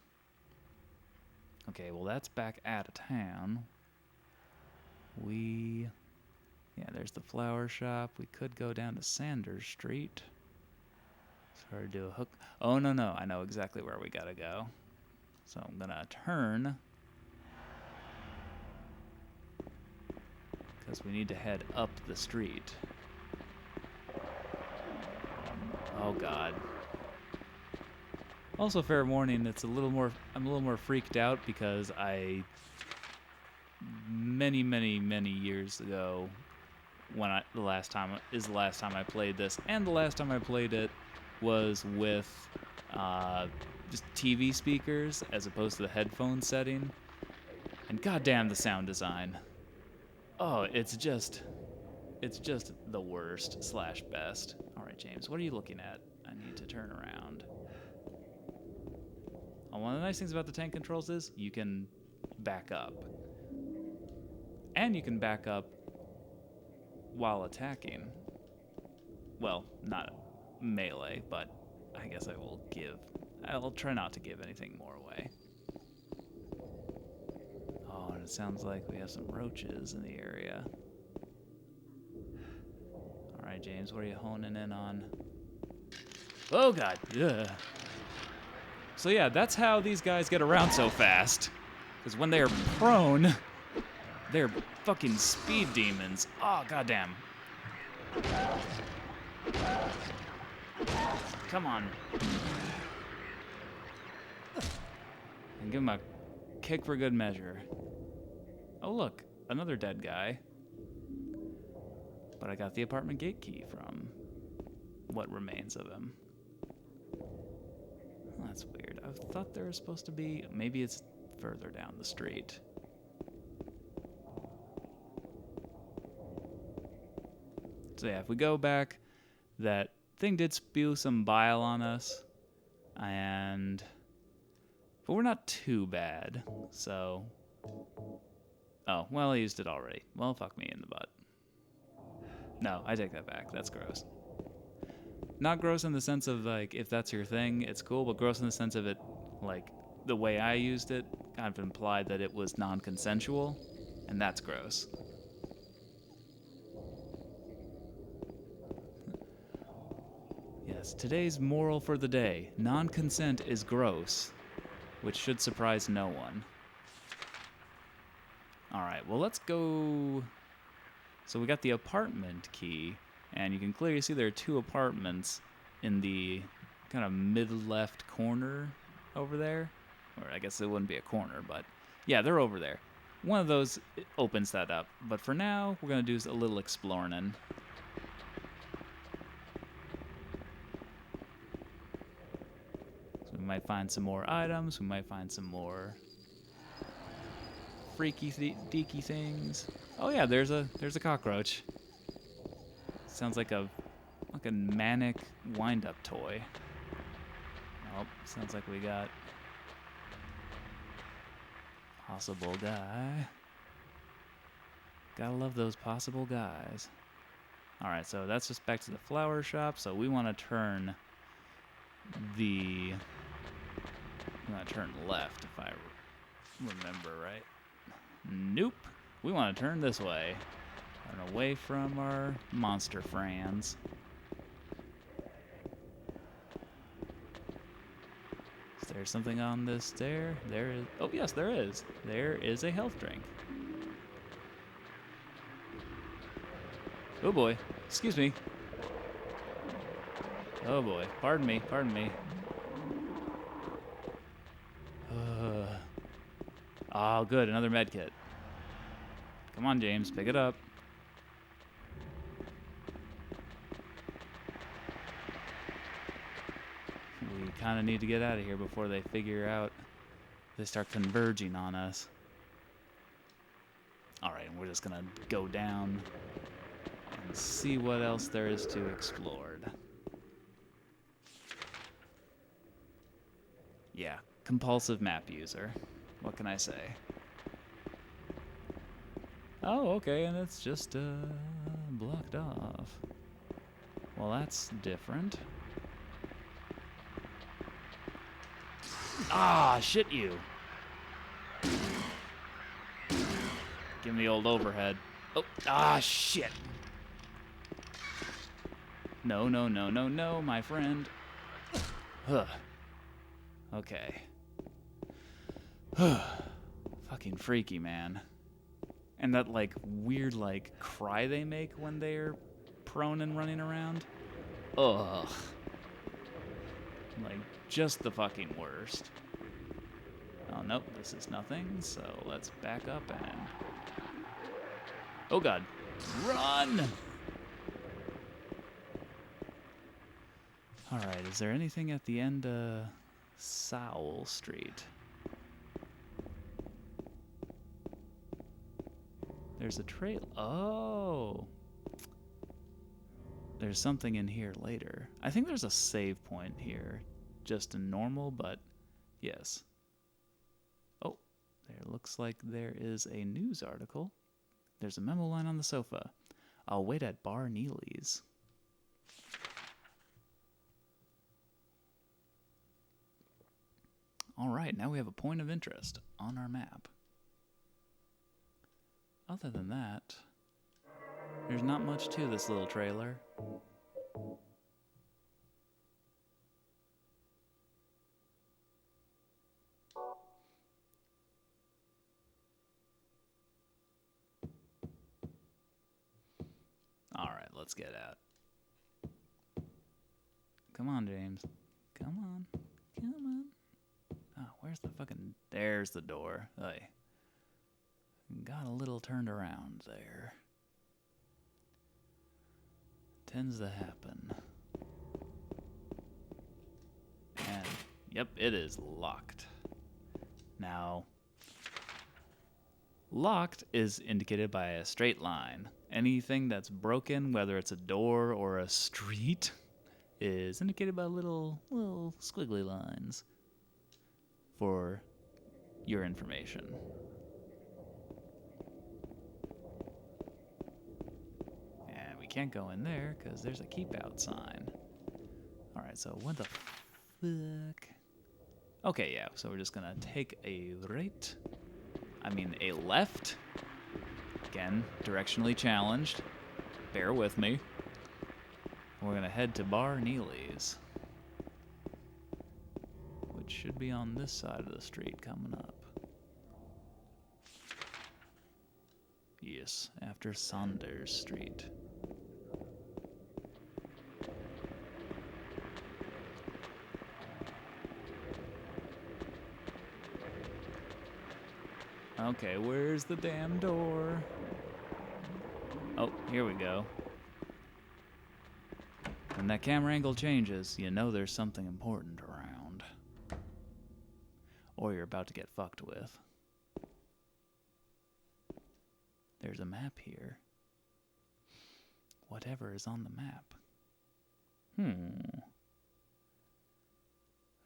Okay, well that's back out of town. Yeah, there's the flower shop. We could go down to Sanders Street. Sorry to do a hook. Oh, no, I know exactly where we gotta go. So I'm gonna turn. Because we need to head up the street. Oh god. Also, fair warning, I'm a little more freaked out because many years ago, the last time I played this, and the last time I played it was with just TV speakers as opposed to the headphone setting. And goddamn the sound design. Oh, it's just the worst / best. All right, James, what are you looking at? I need to turn around. One of the nice things about the tank controls is you can back up. And you can back up while attacking. Well, not melee, but I guess I'll try not to give anything more away. Oh, and it sounds like we have some roaches in the area. Alright, James, what are you honing in on? Oh god, ugh. So yeah, that's how these guys get around so fast. Because when they're prone, they're fucking speed demons. Oh, goddamn. Come on. And give him a kick for good measure. Oh, look, another dead guy. But I got the apartment gate key from what remains of him. Well, that's weird. I thought there was supposed to be... Maybe it's further down the street. So yeah, if we go back, that thing did spew some bile on us. But we're not too bad, so... Oh, well, I used it already. Well, fuck me in the butt. No, I take that back. That's gross. Not gross in the sense of, like, if that's your thing, it's cool, but gross in the sense of it, like, the way I used it kind of implied that it was non-consensual, and that's gross. Yes, today's moral for the day. Non-consent is gross, which should surprise no one. Alright, well, let's go... So we got the apartment key, and you can clearly see there are two apartments in the kind of mid-left corner over there. Or I guess it wouldn't be a corner, but yeah, they're over there. One of those opens that up. But for now, we're going to do a little exploring. So we might find some more items. We might find some more freaky deaky things. Oh yeah, there's a cockroach. Sounds like a manic wind-up toy. Oh, sounds like we got possible guy. Gotta love those possible guys. Alright, so that's just back to the flower shop. So we want to turn left if I remember right. Nope. We want to turn this way. Run away from our monster friends. Is there something on this stair? There is. Oh, yes, there is. There is a health drink. Oh boy. Excuse me. Oh boy. Pardon me. Pardon me. Oh, good. Another med kit. Come on, James. Pick it up. We kind of need to get out of here before they figure out. They start converging on us. Alright, we're just gonna go down and see what else there is to explore. Yeah, compulsive map user. What can I say? Oh, okay, and it's just blocked off. Well, that's different. Ah, shit you. Give me the old overhead. Oh, ah, shit. No, no, no, no, no, my friend. Huh. Okay. Fucking freaky, man. And that, like, weird, like, cry they make when they're prone and running around. Ugh. Like, just the fucking worst. Oh, nope, this is nothing, so let's back up and... Oh, God. Run! Alright, is there anything at the end of Sowell Street? There's a trail. Oh! There's something in here later. I think there's a save point here. Just a normal, but yes. Oh, there looks like there is a news article. There's a memo line on the sofa. I'll wait at Bar Neely's. All right, now we have a point of interest on our map. Other than that, there's not much to this little trailer. All right, let's get out. Come on, James. Come on. Come on. Oh, where's the fucking... There's the door. Hey. Got a little turned around there. Tends to happen. And, yep, it is locked. Now, locked is indicated by a straight line. Anything that's broken, whether it's a door or a street, is indicated by little squiggly lines for your information. And we can't go in there because there's a keep out sign. Alright, so what the fuck? Okay, yeah, so we're just gonna take a left. Again, directionally challenged. Bear with me. We're gonna head to Bar Neely's, which should be on this side of the street coming up. Yes, after Saunders Street. Okay, where's the damn door? Oh, here we go. When that camera angle changes, you know there's something important around. Or you're about to get fucked with. There's a map here. Whatever is on the map.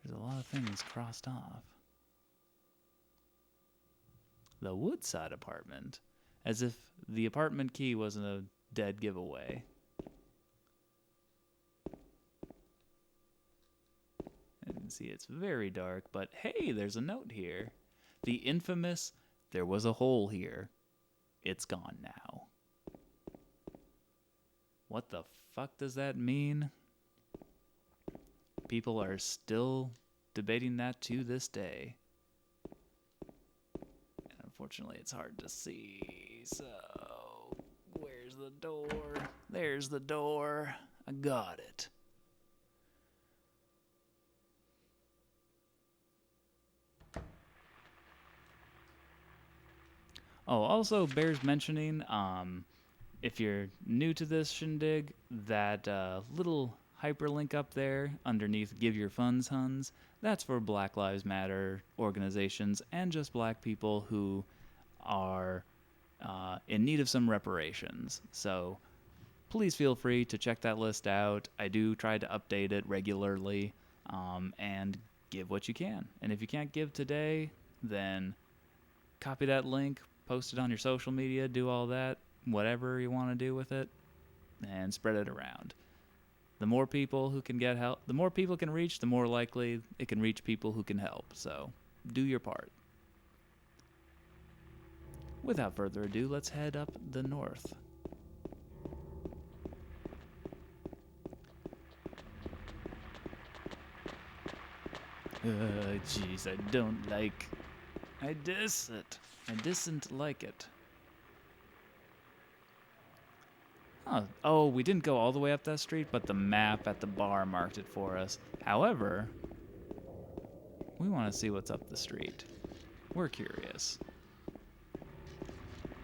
There's a lot of things crossed off. The Woodside apartment. As if the apartment key wasn't a dead giveaway. You can see it's very dark, but hey, there's a note here. The infamous, there was a hole here. It's gone now. What the fuck does that mean? People are still debating that to this day. And unfortunately, it's hard to see. So, where's the door? There's the door. I got it. Oh, also bears mentioning, if you're new to this shindig, that little hyperlink up there underneath Give Your Funds Huns, that's for Black Lives Matter organizations and just black people who are in need of some reparations. So please feel free to check that list out. I do try to update it regularly, and give what you can. And if you can't give today, then copy that link, post it on your social media, do all that, whatever you want to do with it, and spread it around. The more people who can get help, the more people can reach, the more likely it can reach people who can help. So do your part. Without further ado, let's head up the north. Jeez, I don't like... I diss it. I didn't like it. Oh, we didn't go all the way up that street, but the map at the bar marked it for us. However, we want to see what's up the street. We're curious.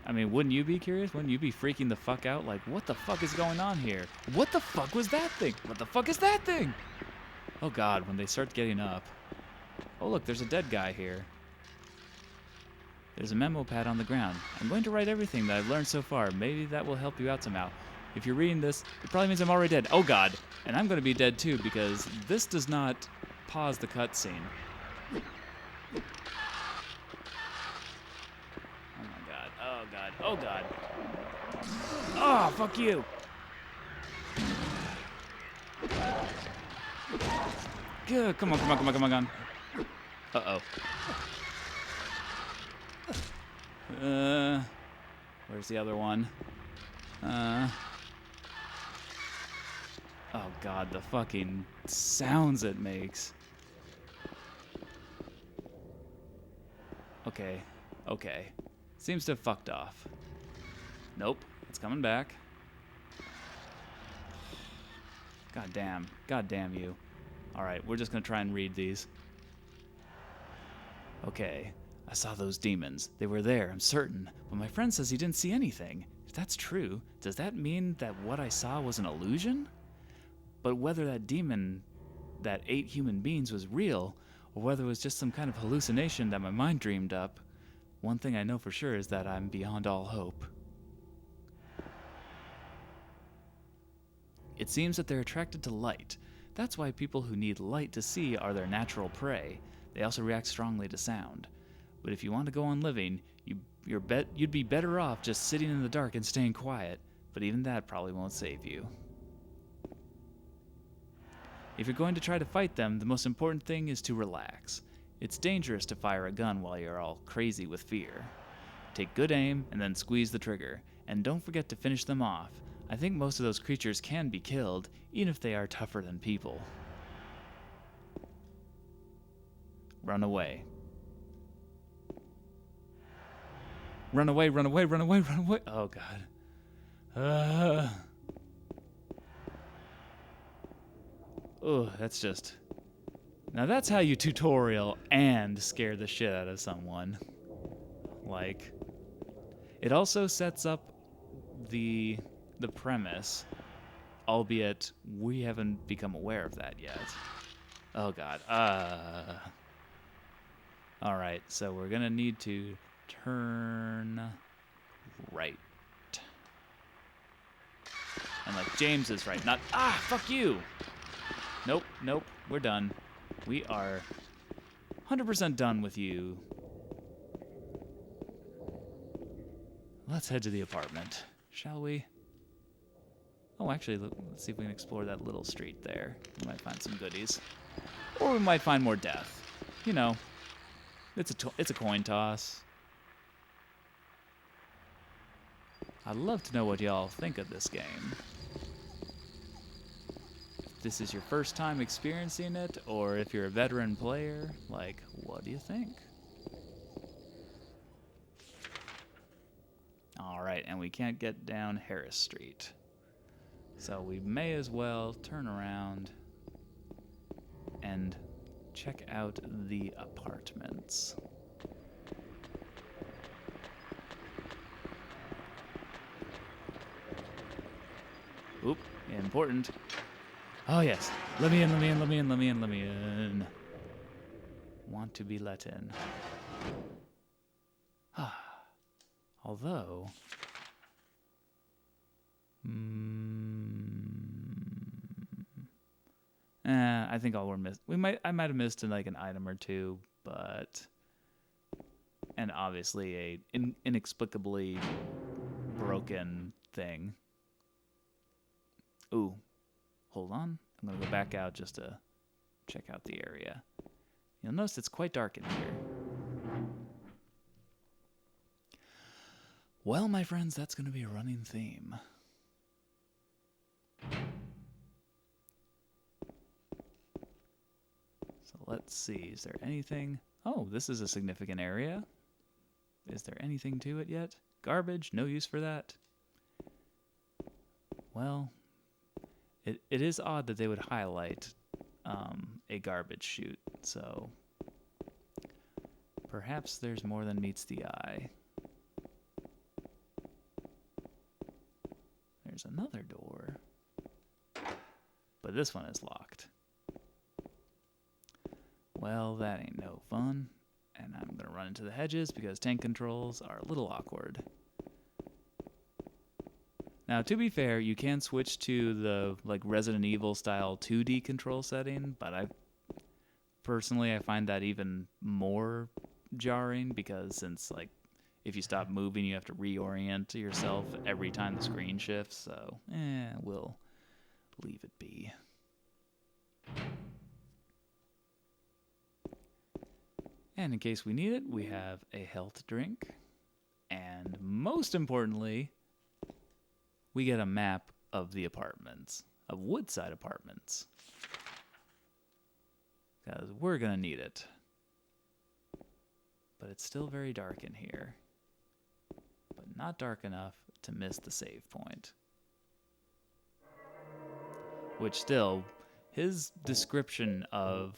I mean, wouldn't you be curious? Wouldn't you be freaking the fuck out? Like, what the fuck is going on here? What the fuck was that thing? What the fuck is that thing? Oh god, when they start getting up. Oh look, there's a dead guy here. There's a memo pad on the ground. I'm going to write everything that I've learned so far. Maybe that will help you out somehow. If you're reading this, it probably means I'm already dead. Oh god. And I'm going to be dead too, because this does not pause the cutscene. Oh my god. Oh god. Oh god. Oh, fuck you. Good. Come on, come on, come on, come on, come on. Uh-oh. Where's the other one? Oh god, the fucking sounds it makes. Okay, okay. Seems to have fucked off. Nope, it's coming back. God damn you. Alright, we're just gonna try and read these. Okay. I saw those demons. They were there, I'm certain. But my friend says he didn't see anything. If that's true, does that mean that what I saw was an illusion? But whether that demon that ate human beings was real, or whether it was just some kind of hallucination that my mind dreamed up, one thing I know for sure is that I'm beyond all hope. It seems that they're attracted to light. That's why people who need light to see are their natural prey. They also react strongly to sound. But if you want to go on living, you'd be better off just sitting in the dark and staying quiet, but even that probably won't save you. If you're going to try to fight them, the most important thing is to relax. It's dangerous to fire a gun while you're all crazy with fear. Take good aim and then squeeze the trigger, and don't forget to finish them off. I think most of those creatures can be killed, even if they are tougher than people. Run away. Run away, run away, run away, run away. Oh, God. Oh, that's just... Now that's how you tutorial and scare the shit out of someone. Like... It also sets up the premise, albeit we haven't become aware of that yet. Oh, God. Alright, so we're gonna need to turn right. And like James is right, not fuck you. Nope, nope, we're done. We are 100% done with you. Let's head to the apartment, shall we? Oh, actually, let's see if we can explore that little street there. We might find some goodies. Or we might find more death. You know, it's a coin toss. I'd love to know what y'all think of this game. this is your first time experiencing it, or if you're a veteran player, like, what do you think? All right, and we can't get down Harris Street. So we may as well turn around and check out the apartments. Oop, important. Oh yes, let me in, let me in, let me in, let me in, let me in. Want to be let in. Although, I think all we're missing. I might have missed like an item or two, but, and obviously a inexplicably broken thing. Ooh, hold on. I'm gonna go back out just to check out the area. You'll notice it's quite dark in here. Well, my friends, that's gonna be a running theme. So let's see, is there anything? Oh, this is a significant area. Is there anything to it yet? Garbage, no use for that. Well, it is odd that they would highlight a garbage chute, so perhaps there's more than meets the eye. There's another door, but this one is locked. Well, that ain't no fun, and I'm gonna run into the hedges because tank controls are a little awkward. Now, to be fair, you can switch to the like Resident Evil style 2D control setting, but I find that even more jarring because since like if you stop moving, you have to reorient yourself every time the screen shifts. So, we'll leave it be. And in case we need it, we have a health drink, and most importantly, we get a map of the apartments, of Woodside Apartments. Because we're going to need it. But it's still very dark in here. But not dark enough to miss the save point. Which still, his description of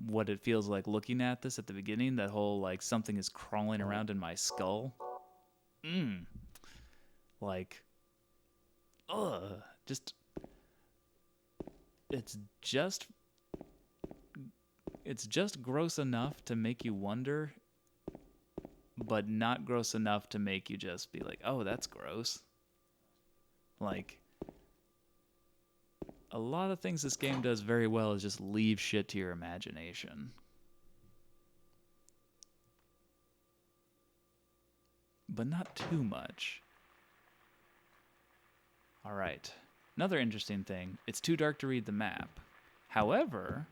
what it feels like looking at this at the beginning, that whole like something is crawling around in my skull. Like, just it's just gross enough to make you wonder, but not gross enough to make you just be like, oh, that's gross. Like, a lot of things this game does very well is just leave shit to your imagination. But not too much. All right. Another interesting thing, it's too dark to read the map. However,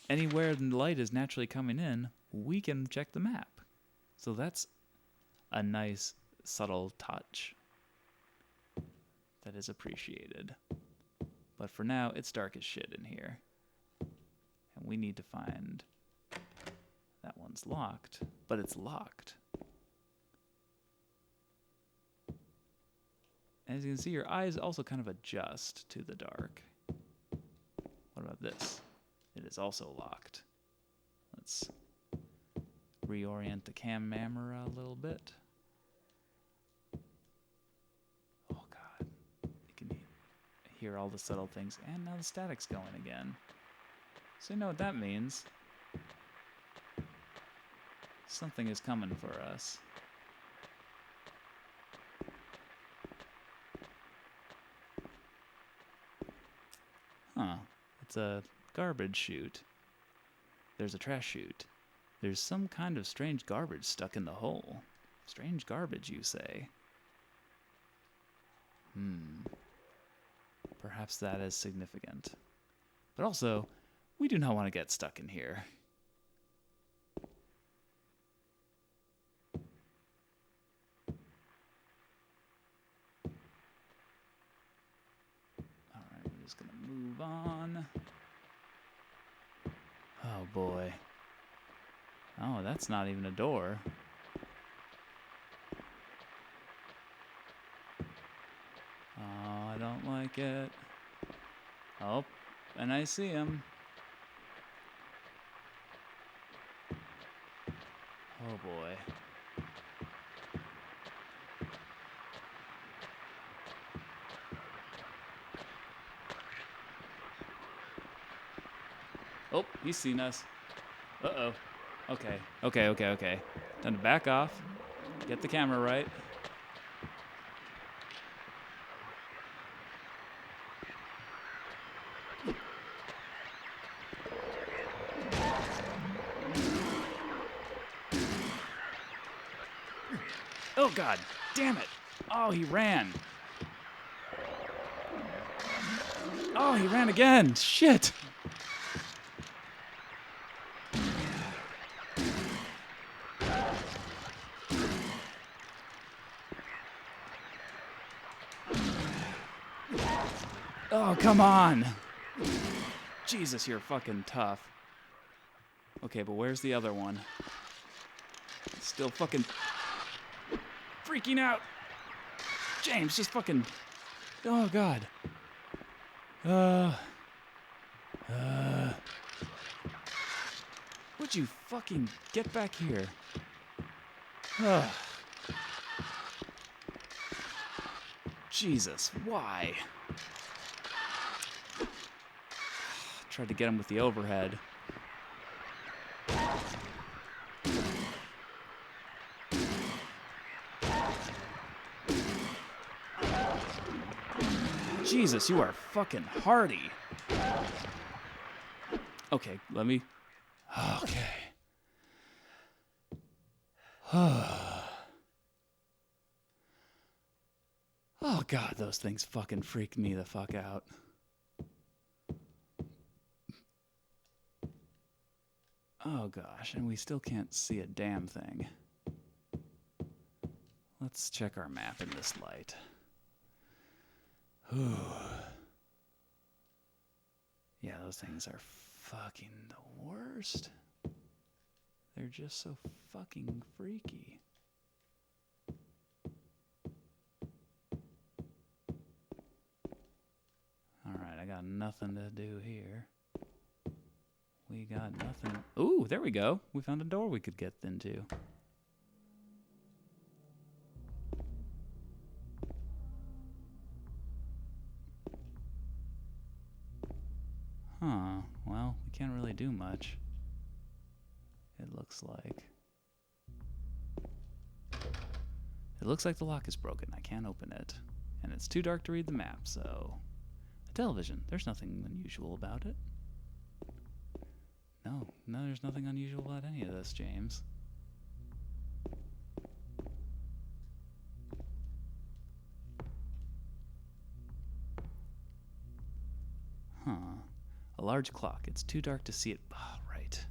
anywhere the light is naturally coming in, we can check the map. So that's a nice, subtle touch that is appreciated. But for now, it's dark as shit in here. And we need to find... That one's locked, but it's locked. As you can see, your eyes also kind of adjust to the dark. What about this? It is also locked. Let's reorient the camera a little bit. Oh god. You can hear all the subtle things. And now the static's going again. So you know what that means. Something is coming for us. Huh. It's a garbage chute. There's a trash chute. There's some kind of strange garbage stuck in the hole. Strange garbage, you say? Perhaps that is significant. But also, we do not want to get stuck in here. just gonna move on. Oh boy. Oh, that's not even a door. Oh, I don't like it. Oh, and I see him. Oh boy. Oh, he's seen us. Uh-oh. Okay. Time to back off. Get the camera right. Oh, God. Damn it. Oh, he ran. Oh, he ran again. Shit. Oh, come on. Jesus, you're fucking tough. Okay, but where's the other one? Still fucking freaking out. James, just fucking... Oh, God. Would you fucking get back here? Jesus, why? Tried to get him with the overhead. Jesus, you are fucking hardy. Okay, let me... Okay. Oh, God, those things fucking freak me the fuck out. Oh, gosh, and we still can't see a damn thing. Let's check our map in this light. Yeah, those things are fucking the worst. They're just so fucking freaky. Alright, I got nothing to do here. We got nothing. Ooh, there we go. We found a door we could get into. Huh. Well, we can't really do much. It looks like. It looks like the lock is broken. I can't open it. And it's too dark to read the map, so... A television. There's nothing unusual about it. No, there's nothing unusual about any of this, James. Huh. A large clock. It's too dark to see it. Oh, right.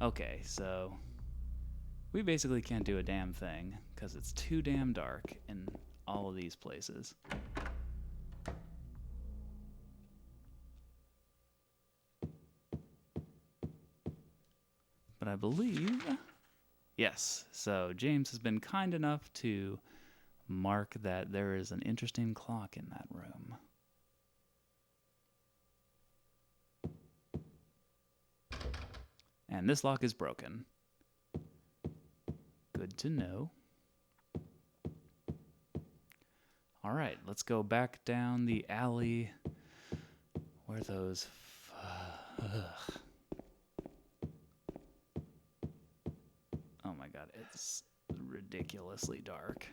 Okay, so... We basically can't do a damn thing, because it's too damn dark in all of these places. But I believe... Yes, so James has been kind enough to mark that there is an interesting clock in that room. And this lock is broken. Good to know. All right, let's go back down the alley where those... Oh my god, it's ridiculously dark.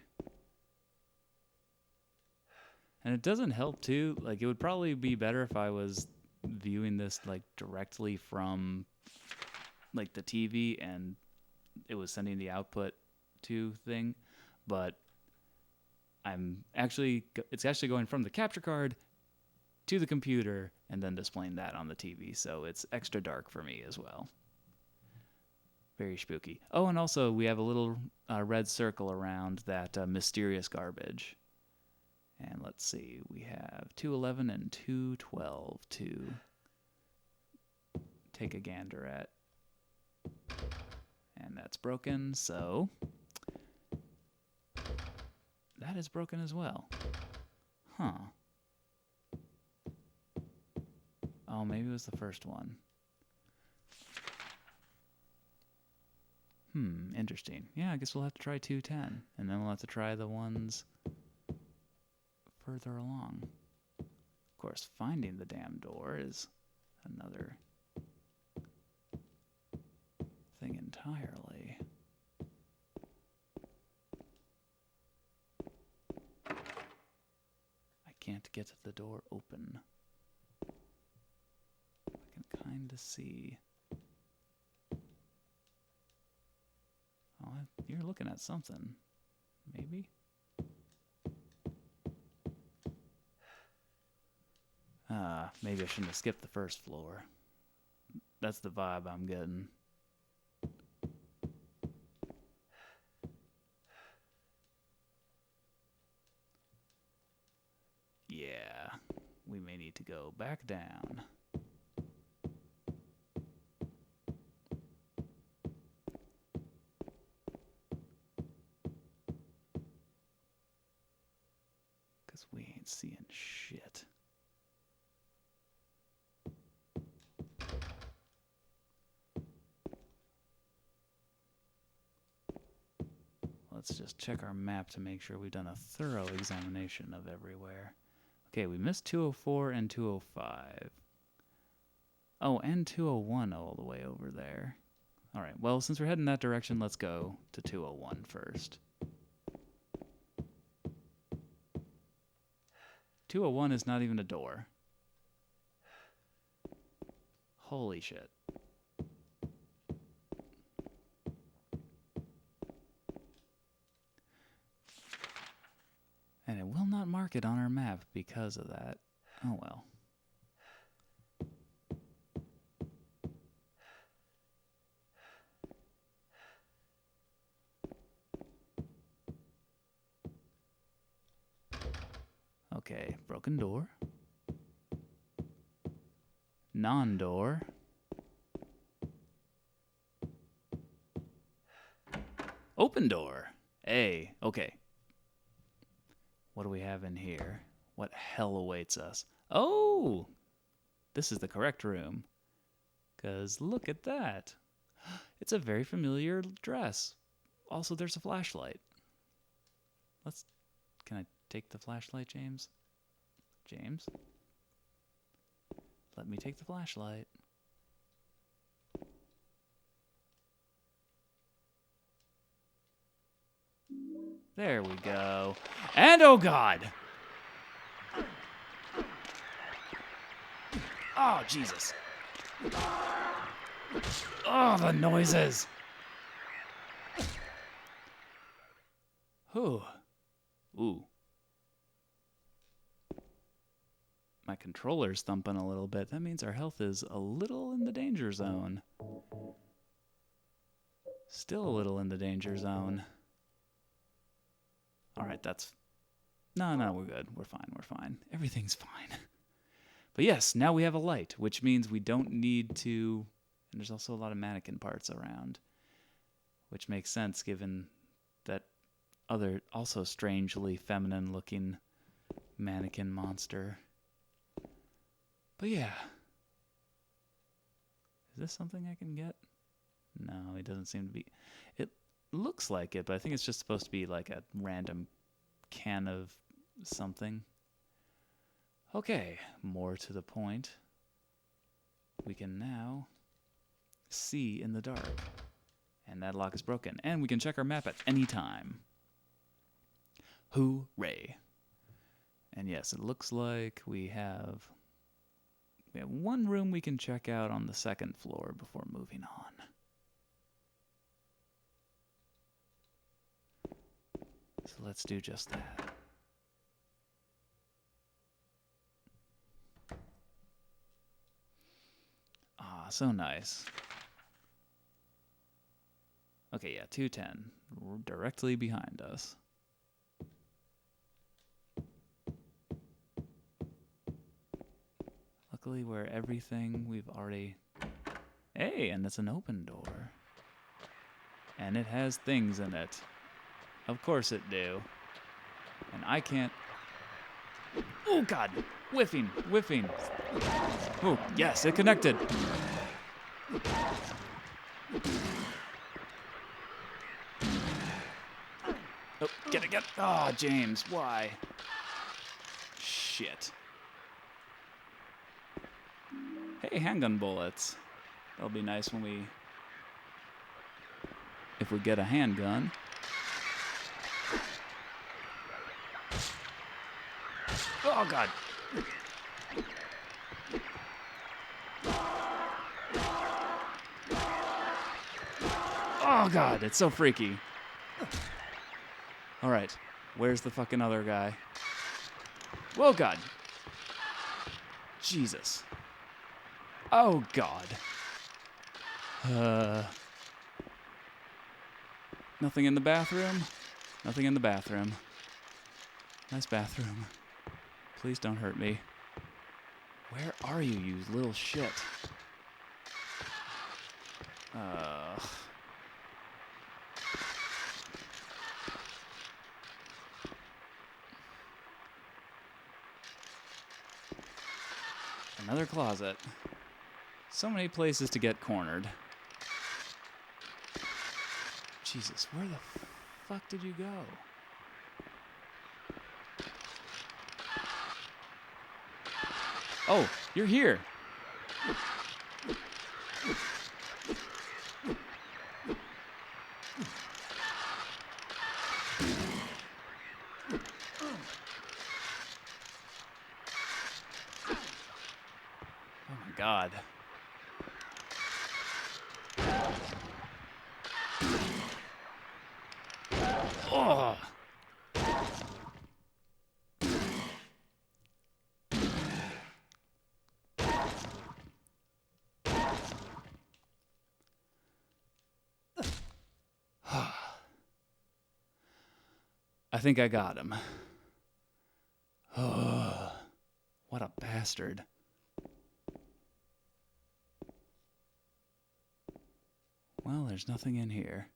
And it doesn't help too, like it would probably be better if I was viewing this like directly from like the TV and it was sending the output to thing, but it's actually going from the capture card to the computer and then displaying that on the TV, so it's extra dark for me as well. Very spooky. Oh, and also we have a little red circle around that mysterious garbage. And let's see, we have 211 and 212 to take a gander at. And that's broken, so that is broken as well. Huh. Oh, maybe it was the first one. Interesting. Yeah, I guess we'll have to try 210, and then we'll have to try the ones further along. Of course, finding the damn door is another thing entirely. I can't get the door open. I can kind of see. Oh, you're looking at something. Maybe? Maybe I shouldn't have skipped the first floor. That's the vibe I'm getting. Yeah, we may need to go back down. Because we ain't seeing shit. Let's just check our map to make sure we've done a thorough examination of everywhere. Okay, we missed 204 and 205. Oh, and 201 all the way over there. All right, well, since we're heading that direction, let's go to 201 first. 201 is not even a door. Holy shit. And it will not mark it on our map because of that. Oh well. Okay, broken door. Non-door. Open door. Hey, okay. What do we have in here? What hell awaits us? Oh! This is the correct room. 'Cause look at that. It's a very familiar dress. Also, there's a flashlight. Can I take the flashlight, James? James? Let me take the flashlight. There we go. And oh god! Oh, Jesus. Oh, the noises! Whew. Ooh. My controller's thumping a little bit. That means our health is a little in the danger zone. Still a little in the danger zone. Alright, that's... No, we're good. We're fine. Everything's fine. But yes, now we have a light, which means we don't need to... And there's also a lot of mannequin parts around. Which makes sense given that other, also strangely feminine-looking mannequin monster. But yeah. Is this something I can get? No, it doesn't seem to be... It looks like it, but I think it's just supposed to be like a random can of something. Okay, more to the point. We can now see in the dark. And that lock is broken. And we can check our map at any time. Hooray. And yes, it looks like we have one room we can check out on the second floor before moving on. So let's do just that. Ah, so nice. Okay, yeah, 210. Directly behind us. exactly where everything we've already... Hey, and it's an open door. And it has things in it. Of course it do. And I can't... Oh, God! Whiffing! Whiffing! Oh, yes, it connected! Oh, get it, get it! Oh, James, why? Shit. Hey, handgun bullets. That'll be nice when we... If we get a handgun. Oh, God. Oh, God, it's so freaky. All right, where's the fucking other guy? Whoa, God. Jesus. Oh, God. Nothing in the bathroom? Nothing in the bathroom. Nice bathroom. Please don't hurt me. Where are you, you little shit? Another closet. So many places to get cornered. Jesus, where the fuck did you go? Oh, you're here. Oh my God. Oh. I think I got him. Oh, what a bastard. Well, there's nothing in here.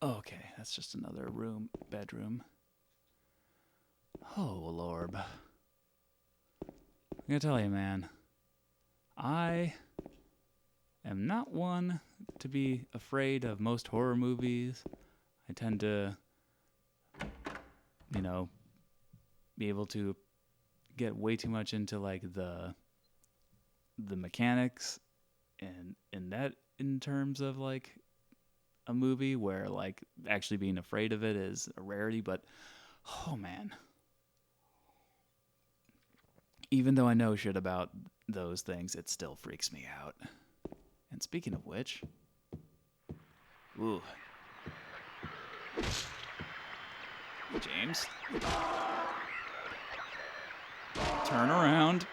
Okay, that's just another bedroom. Oh, Lord. I'm gonna tell you, man. I am not one to be afraid of most horror movies. I tend to, be able to get way too much into like the mechanics and in terms of like a movie where like actually being afraid of it is a rarity, but oh man. Even though I know shit about those things, it still freaks me out. And speaking of which, ooh. James. Turn around.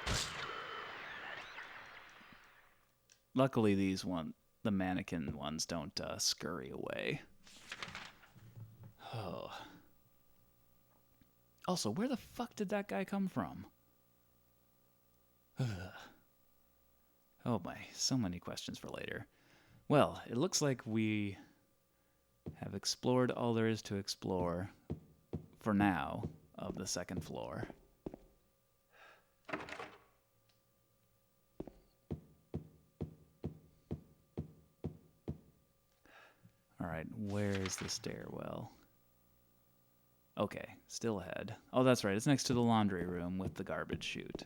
Luckily the mannequin ones don't scurry away. Oh. Also, where the fuck did that guy come from? Oh my, so many questions for later. Well, it looks like we have explored all there is to explore for now of the second floor. All right, where is the stairwell? Okay, still ahead. Oh, that's right. It's next to the laundry room with the garbage chute.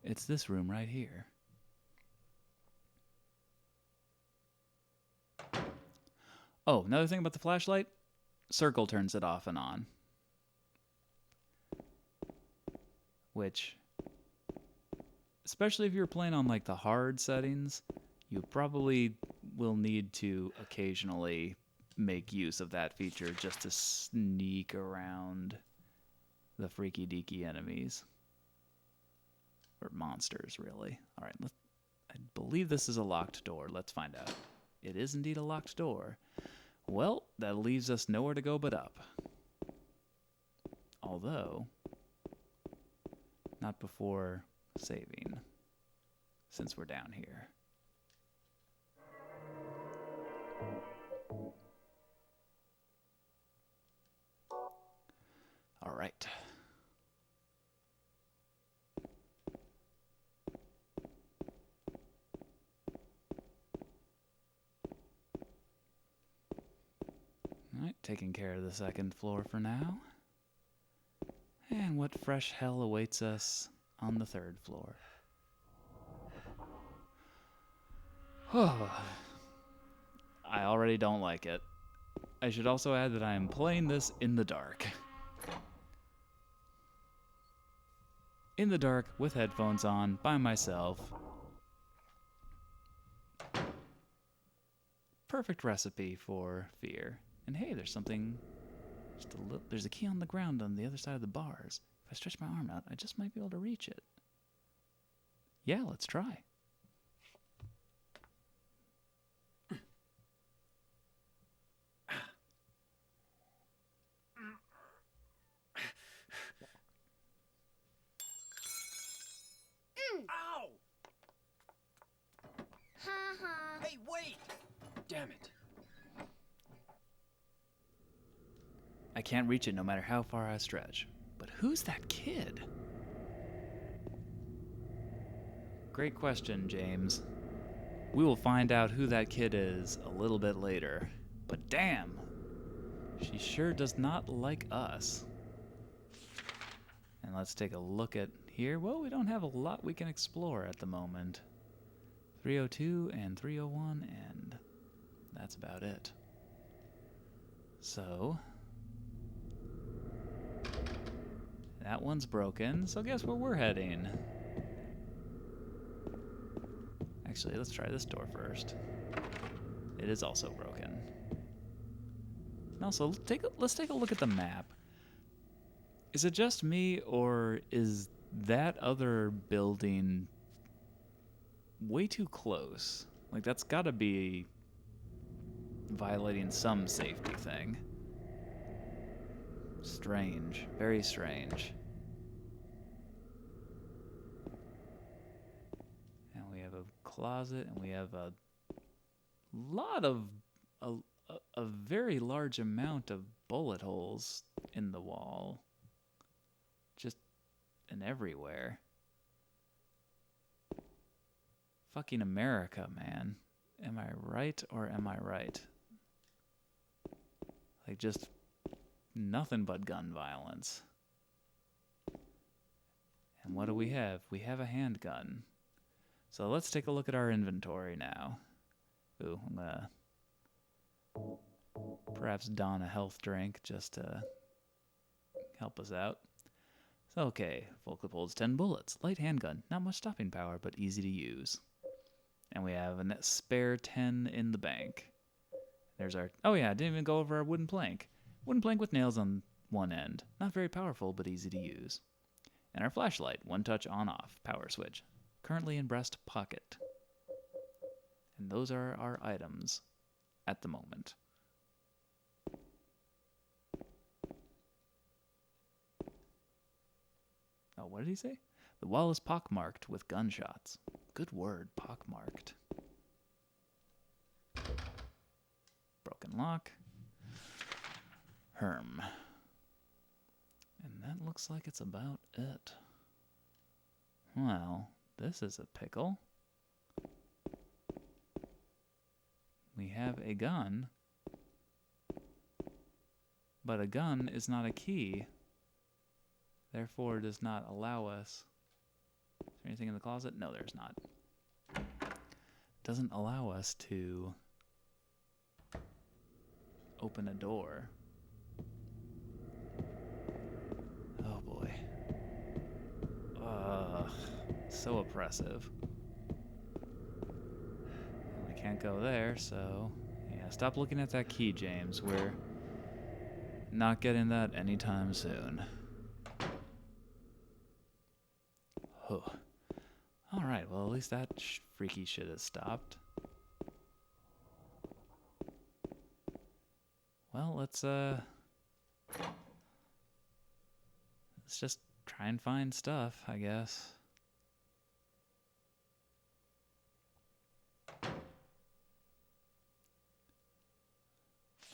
It's this room right here. Oh, another thing about the flashlight? Circle turns it off and on. Which, especially if you're playing on like the hard settings, you probably will need to occasionally make use of that feature just to sneak around the freaky deaky enemies. Or monsters, really. Alright, I believe this is a locked door. Let's find out. It is indeed a locked door. Well, that leaves us nowhere to go but up. Although, not before saving, since we're down here. All right. All right, taking care of the second floor for now. And what fresh hell awaits us on the third floor? Oh, I already don't like it. I should also add that I am playing this in the dark. In the dark, with headphones on, by myself. Perfect recipe for fear. And hey, there's something, there's a key on the ground on the other side of the bars. If I stretch my arm out, I just might be able to reach it. Yeah, let's try. Ow! Hey, wait! Damn it. I can't reach it no matter how far I stretch. But who's that kid? Great question, James. We will find out who that kid is a little bit later. But damn, she sure does not like us. And let's take a look at here. Well, we don't have a lot we can explore at the moment. 302 and 301, and that's about it. So, that one's broken, so guess where we're heading? Actually, let's try this door first. It is also broken. And also, let's take a look at the map. Is it just me, or is that other building way too close? Like, that's gotta be violating some safety thing. Strange. Very strange. And we have a closet, and we have a lot of... a very large amount of bullet holes in the wall. Just and everywhere. Fucking America, man. Am I right or am I right? Like, just nothing but gun violence. And what do we have? We have a handgun. So let's take a look at our inventory now. Ooh, I'm gonna perhaps don a health drink just to help us out. So, okay, full clip holds 10 bullets. Light handgun, not much stopping power, but easy to use. And we have a spare 10 in the bank. There's our... Oh yeah, I didn't even go over our wooden plank. Wooden plank with nails on one end. Not very powerful, but easy to use. And our flashlight, one touch on-off, power switch. Currently in breast pocket. And those are our items at the moment. Oh, what did he say? The wall is pockmarked with gunshots. Good word, pockmarked. Broken lock. Herm. And that looks like it's about it. Well, this is a pickle. We have a gun. But a gun is not a key. Therefore, does not allow us... Is there anything in the closet? No, there's not. Doesn't allow us to open a door. Oh boy. Ugh. So oppressive. And we can't go there, so... Yeah, stop looking at that key, James. We're not getting that anytime soon. Alright, well, at least that freaky shit has stopped. Well, let's just try and find stuff, I guess.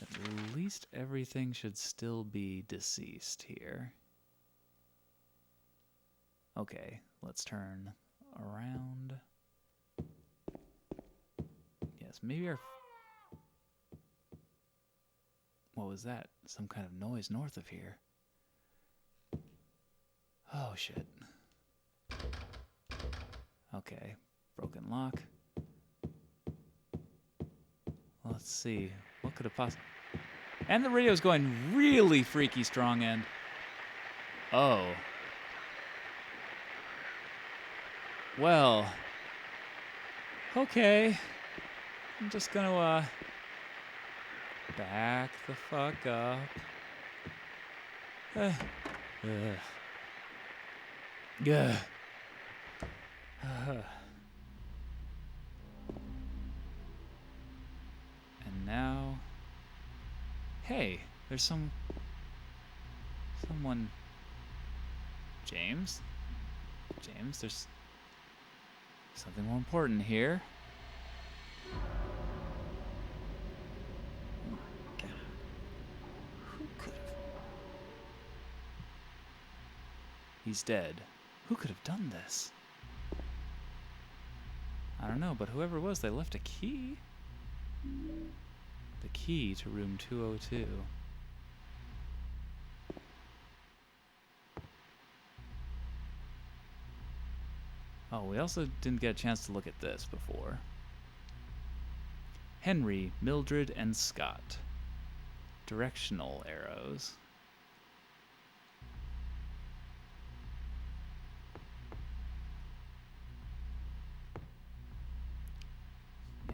At least everything should still be deceased here. Okay, let's turn around. Yes, maybe our... What was that? Some kind of noise north of here. Oh, shit. Okay, broken lock. Let's see. What could have possibly... And the radio's going really freaky strong end. Oh. Well. Okay. I'm just gonna, back the fuck up. Yeah. And now... Hey, there's someone... James? James, there's something more important here. Oh my God. Who could have? He's dead. Who could have done this? I don't know, but whoever it was, they left a key. The key to room 202. Oh, we also didn't get a chance to look at this before. Henry, Mildred, and Scott. Directional arrows.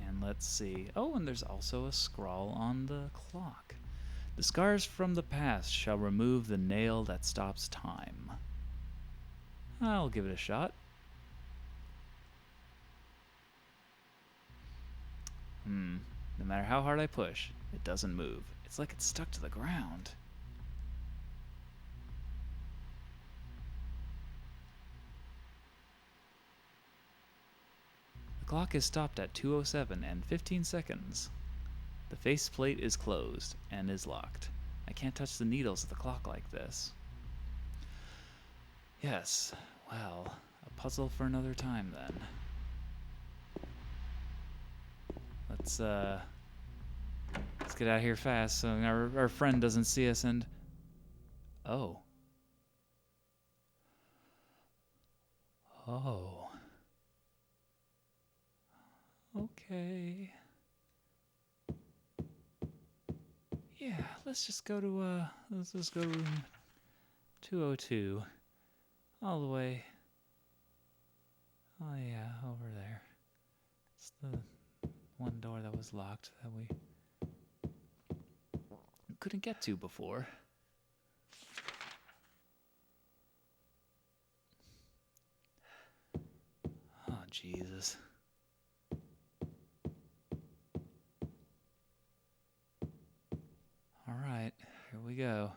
And let's see. Oh, and there's also a scrawl on the clock. The scars from the past shall remove the nail that stops time. I'll give it a shot. No matter how hard I push, it doesn't move. It's like it's stuck to the ground. The clock is stopped at 2:07 and 15 seconds. The faceplate is closed and is locked. I can't touch the needles of the clock like this. Yes, well, a puzzle for another time then. Let's get out of here fast so our friend doesn't see us and... Oh. Oh. Okay. Yeah, let's just go to room 202. All the way. Oh yeah, over there. It's the one door that was locked that we couldn't get to before. Oh, Jesus. All right, here we go.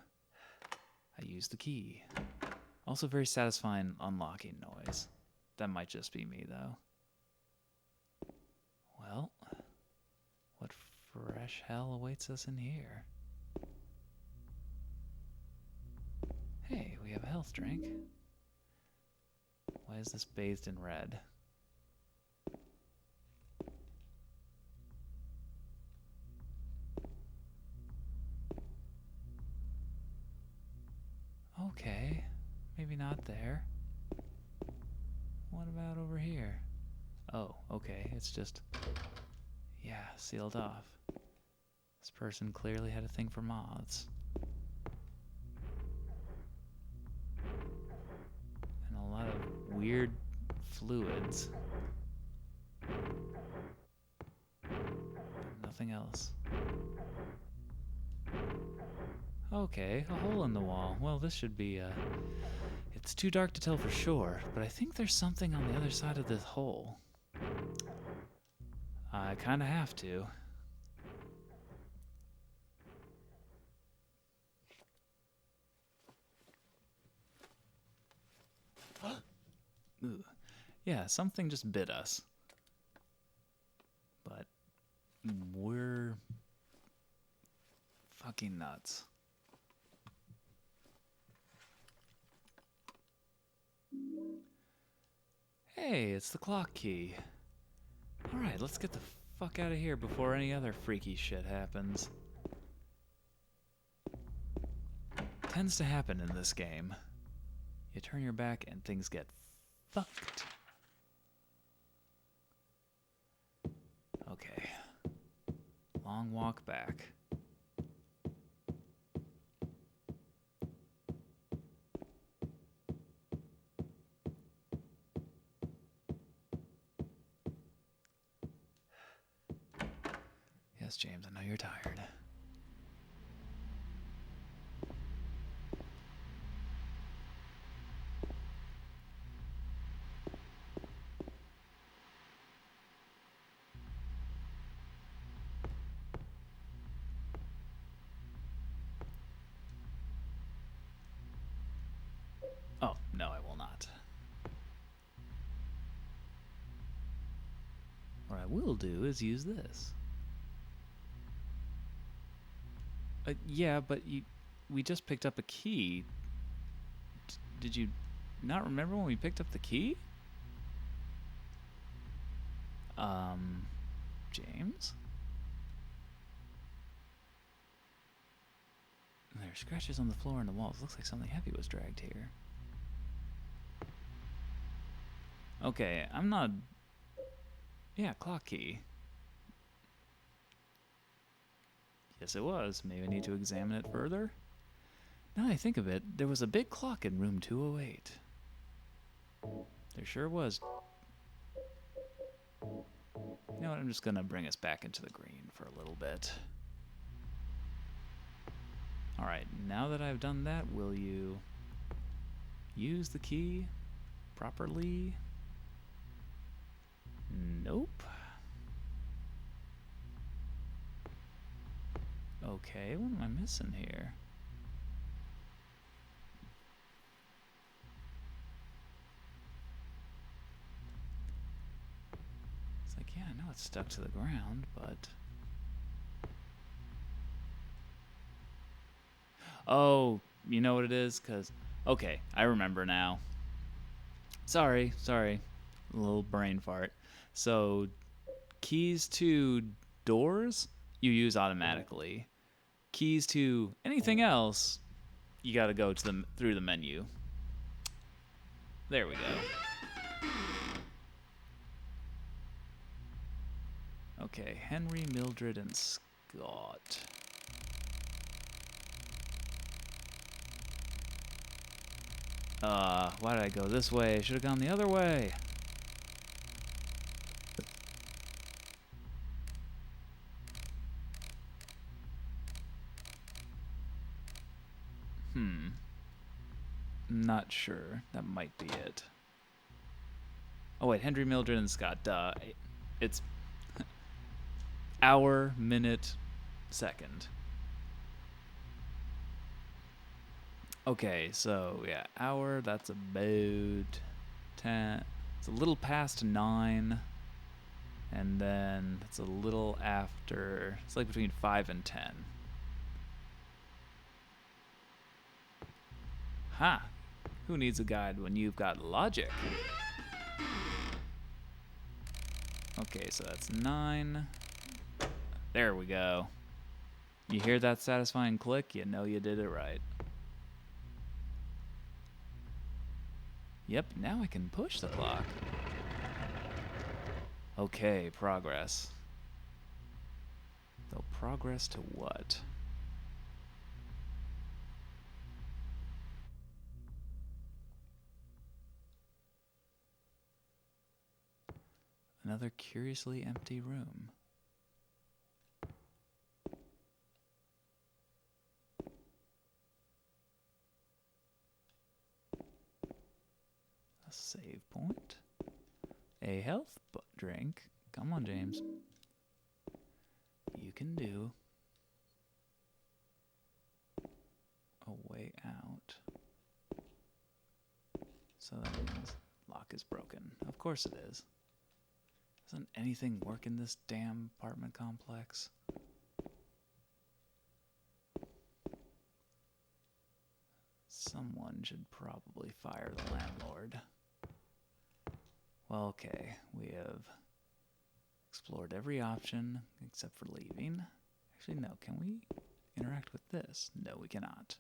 I used the key. Also very satisfying unlocking noise. That might just be me, though. Well, what fresh hell awaits us in here? Hey, we have a health drink. Why is this bathed in red? Okay, maybe not there. What about over here? Oh, okay, it's just... Yeah, sealed off. This person clearly had a thing for moths. And a lot of weird fluids. But nothing else. Okay, a hole in the wall. Well, this should be, It's too dark to tell for sure, but I think there's something on the other side of this hole. I kinda have to. Ooh. Yeah, something just bit us. But we're fucking nuts. Hey, it's the clock key. Alright, let's get the fuck out of here before any other freaky shit happens. Tends to happen in this game. You turn your back and things get fucked. Okay. Long walk back. Yes, James, I know you're tired. Oh, no, I will not. What I will do is use this. Yeah, but we just picked up a key. Did you not remember when we picked up the key? James? There are scratches on the floor and the walls. Looks like something heavy was dragged here. Okay, I'm not... Yeah, clock key. Yes, it was. Maybe I need to examine it further? Now that I think of it, there was a big clock in room 208. There sure was. You know what, I'm just gonna bring us back into the green for a little bit. Alright, now that I've done that, will you use the key properly? Nope. Okay, what am I missing here? It's like, yeah, I know it's stuck to the ground, but... Oh, you know what it is? 'Cause, okay, I remember now. Sorry. A little brain fart. So, keys to doors, you use automatically. Keys to anything else, you gotta go to through the menu. There we go. Okay, Henry, Mildred, and Scott. Why did I go this way? I should have gone the other way. Not sure. That might be it. Oh wait, Henry, Mildred, and Scott. Duh. It's hour, minute, second. Okay, so yeah, hour, that's about 10. It's a little past 9. And then it's a little after. It's like between 5 and 10. Ha! Who needs a guide when you've got logic? Okay, so that's 9. There we go. You hear that satisfying click? You know you did it right. Yep, now I can push the clock. Okay, progress. Though progress to what? Another curiously empty room. save point. A health drink. Come on, James. You can do. A way out. So that means lock is broken. Of course it is. Doesn't anything work in this damn apartment complex? Someone should probably fire the landlord. Well, okay. We have explored every option except for leaving. Actually, no. Can we interact with this? No, we cannot.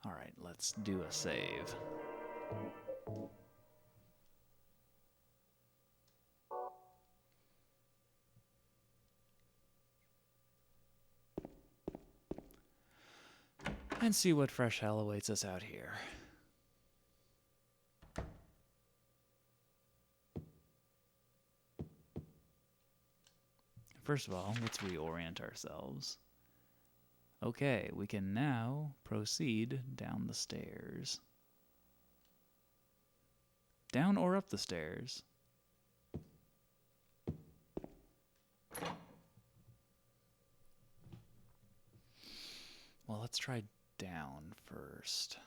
Alright, let's do a save. And see what fresh hell awaits us out here. First of all, let's reorient ourselves. Okay, we can now proceed down the stairs. Down or up the stairs. Well, let's try down first.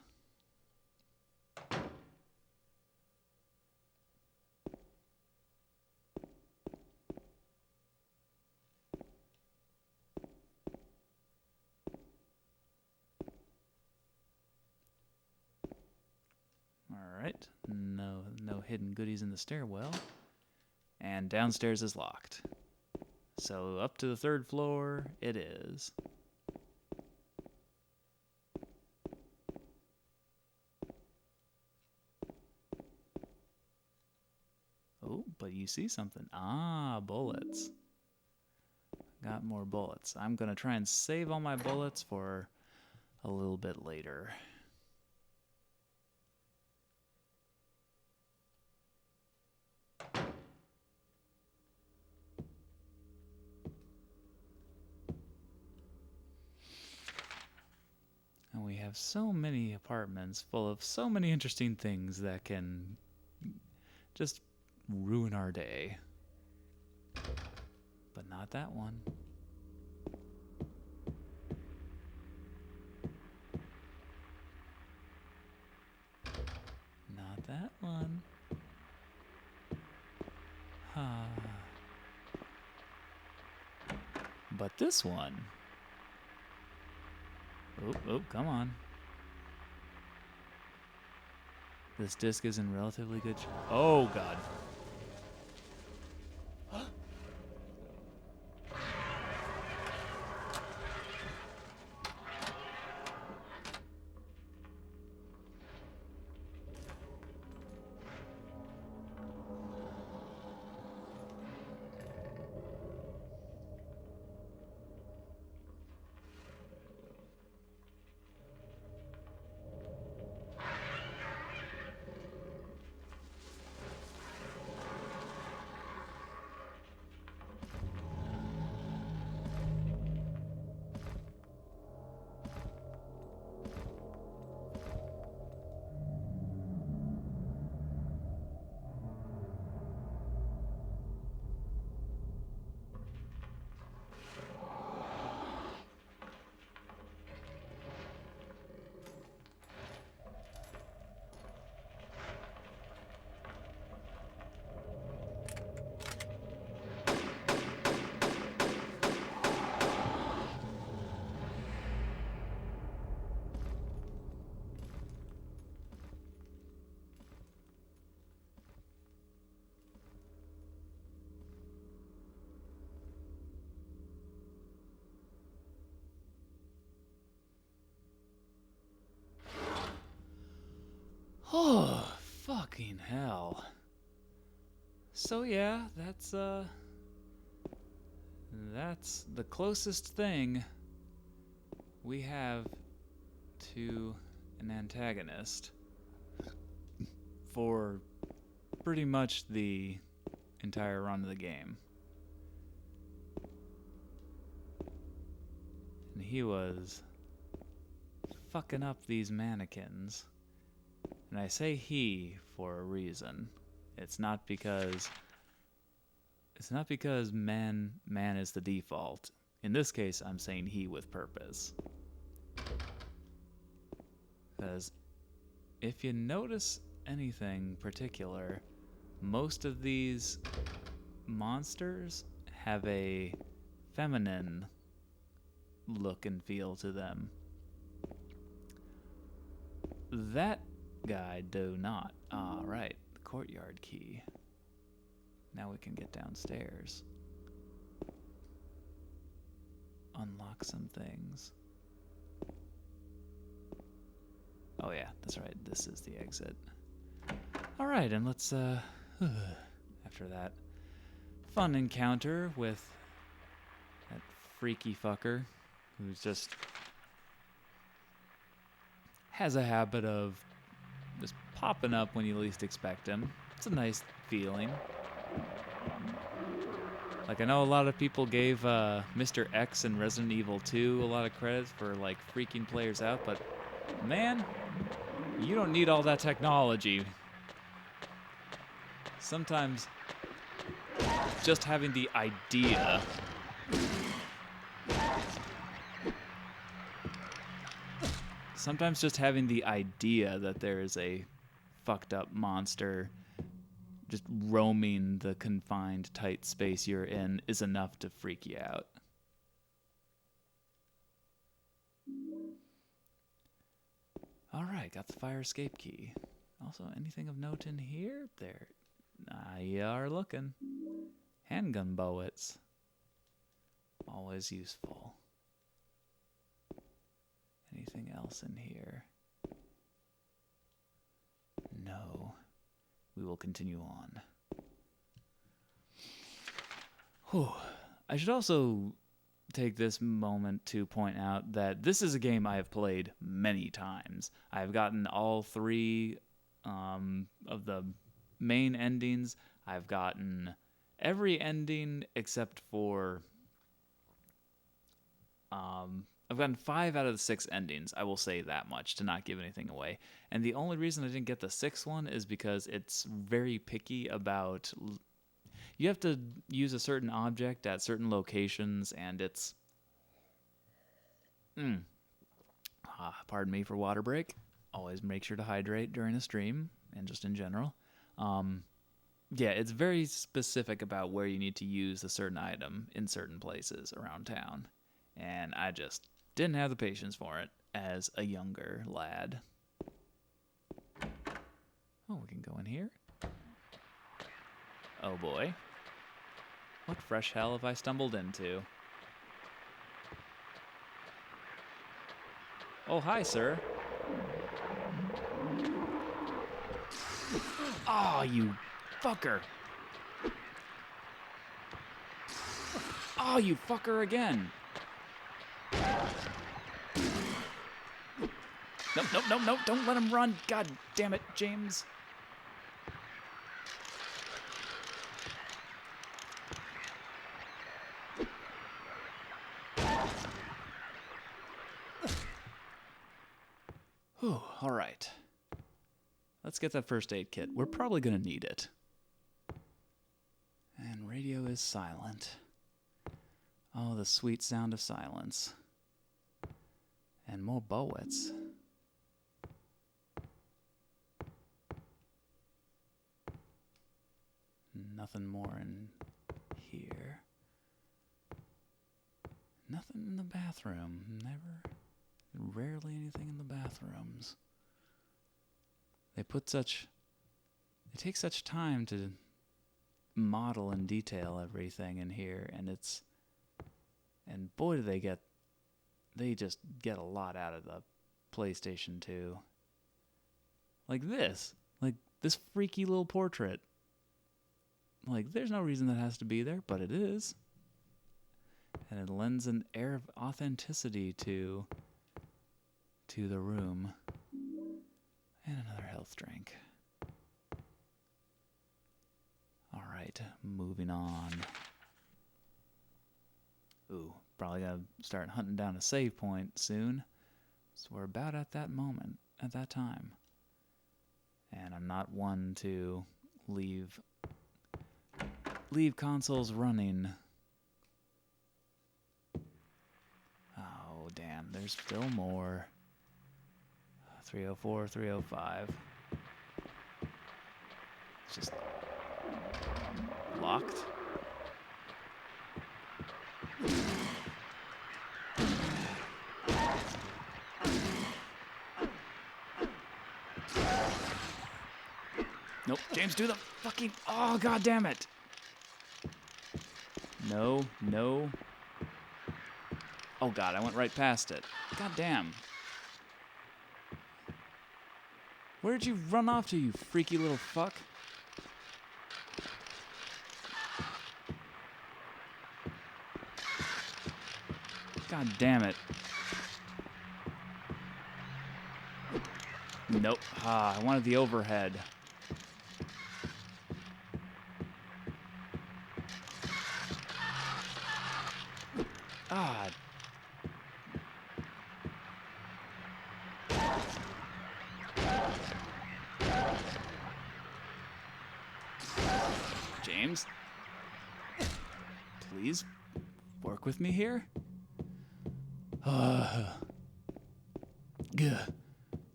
Alright, no hidden goodies in the stairwell. And downstairs is locked. So up to the 3rd floor it is. Oh, but you see something. Ah, bullets. Got more bullets. I'm gonna try and save all my bullets for a little bit later. And we have so many apartments full of so many interesting things that can just ruin our day. But not that one. Not that one. But this one. Oh, come on. This disc is in relatively good shape. Oh, God. Oh, fucking hell. So yeah, that's the closest thing we have to an antagonist for pretty much the entire run of the game. And he was fucking up these mannequins. And I say he for a reason. It's not because man is the default. In this case, I'm saying he with purpose. Because if you notice anything particular, most of these monsters have a feminine look and feel to them. That guy do not. Ah, right. The courtyard key. Now we can get downstairs. Unlock some things. Oh yeah, that's right. This is the exit. All right, and let's after that fun encounter with that freaky fucker who's just has a habit of just popping up when you least expect him. It's a nice feeling. Like, I know a lot of people gave Mr. X and Resident Evil 2 a lot of credit for, like, freaking players out, but, man, you don't need all that technology. Sometimes just having the idea that there is a fucked up monster just roaming the confined, tight space you're in is enough to freak you out. All right, got the fire escape key. Also, anything of note in here? There. You are looking. Handgun bullets. Always useful. Anything else in here? No. We will continue on. Whew. I should also take this moment to point out that this is a game I have played many times. I've gotten all three of the main endings. I've gotten every ending except for... I've gotten 5 out of the 6 endings, I will say that much, to not give anything away. And the only reason I didn't get the 6th one is because it's very picky about... You have to use a certain object at certain locations, and it's... pardon me for water break. Always make sure to hydrate during a stream, and just in general. Yeah, it's very specific about where you need to use a certain item in certain places around town. And I just didn't have the patience for it as a younger lad. Oh, we can go in here. Oh boy. What fresh hell have I stumbled into? Oh, hi, sir. Oh, you fucker. Oh, you fucker again. Nope, don't let him run. God damn it, James. Whew, all right. Let's get that first aid kit. We're probably going to need it. And radio is silent. Oh, the sweet sound of silence. And more bullets. Nothing more in here. Nothing in the bathroom. Rarely anything in the bathrooms. They take such time to model and detail everything in here, and boy do they just get a lot out of the PlayStation 2. Like this freaky little portrait. Like, there's no reason that has to be there, but it is. And it lends an air of authenticity to the room. And another health drink. All right, moving on. Ooh, probably gotta start hunting down a save point soon. So we're about at that moment, at that time. And I'm not one to leave consoles running. Oh, damn, there's still more. 304, 305. It's just locked. Nope, James, do the fucking... Oh, god damn it. No. Oh god, I went right past it. God damn. Where did you run off to, you freaky little fuck? God damn it. Nope. Ah, I wanted the overhead. Ah. James? Please work with me here? Gah.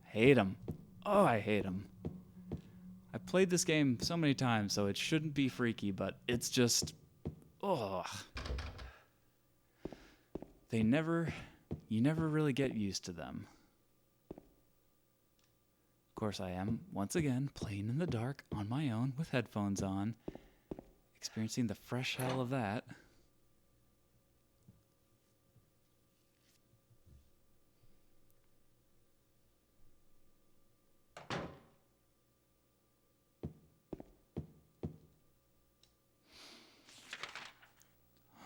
Hate him. Oh, I hate him. I played this game so many times, so it shouldn't be freaky, but it's just... Ugh. You never really get used to them. Of course, I am, once again, playing in the dark on my own with headphones on, experiencing the fresh hell of that.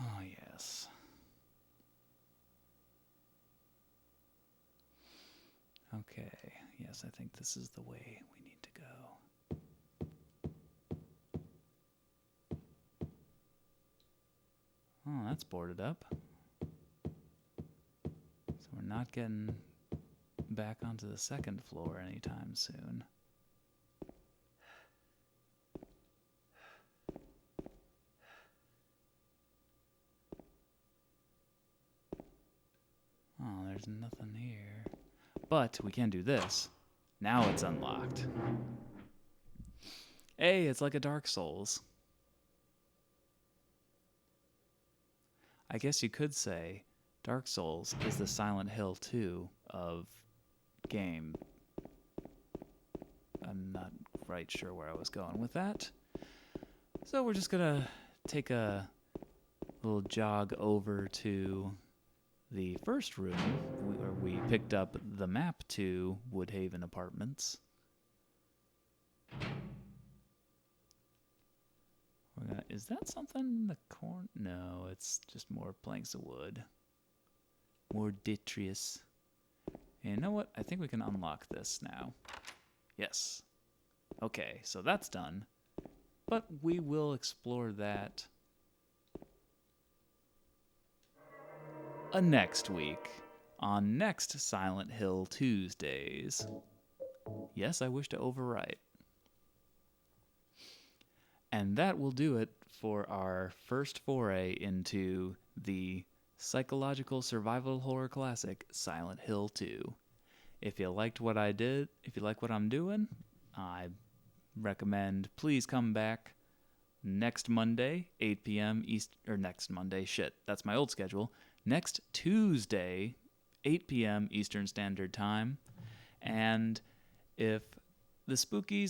Oh, yes. Okay, yes, I think this is the way we need to go. Oh, that's boarded up. So we're not getting back onto the second floor anytime soon. Oh, there's nothing here. But we can do this. Now it's unlocked. Hey, it's like a Dark Souls. I guess you could say Dark Souls is the Silent Hill 2 of game. I'm not quite sure where I was going with that. So we're just gonna take a little jog over to the first room where we picked up the map to Woodhaven Apartments. Is that something in the corner? No, it's just more planks of wood. More detritus. And you know what? I think we can unlock this now. Yes. Okay, so that's done. But we will explore that next week on next Silent Hill 2esdays. Yes, I wish to overwrite. And that will do it for our first foray into the psychological survival horror classic Silent Hill 2. If you liked what I did, if you like what I'm doing, I recommend please come back next Monday, 8 p.m. East, or next Monday, shit, that's my old schedule. Next Tuesday, 8 p.m. Eastern Standard Time. And if the spooky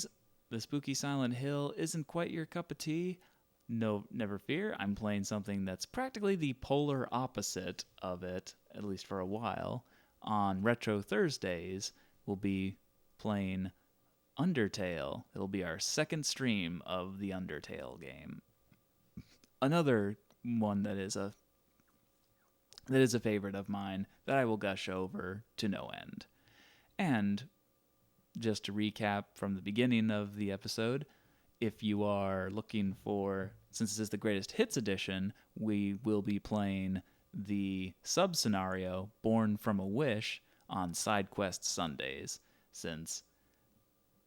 Silent Hill isn't quite your cup of tea, no, never fear. I'm playing something that's practically the polar opposite of it, at least for a while. On Retro Thursdays, we'll be playing Undertale. It'll be our second stream of the Undertale game. Another one that is a favorite of mine that I will gush over to no end. And just to recap from the beginning of the episode, if you are looking for, since this is the Greatest Hits edition, we will be playing the sub-scenario, Born from a Wish, on side quest Sundays, since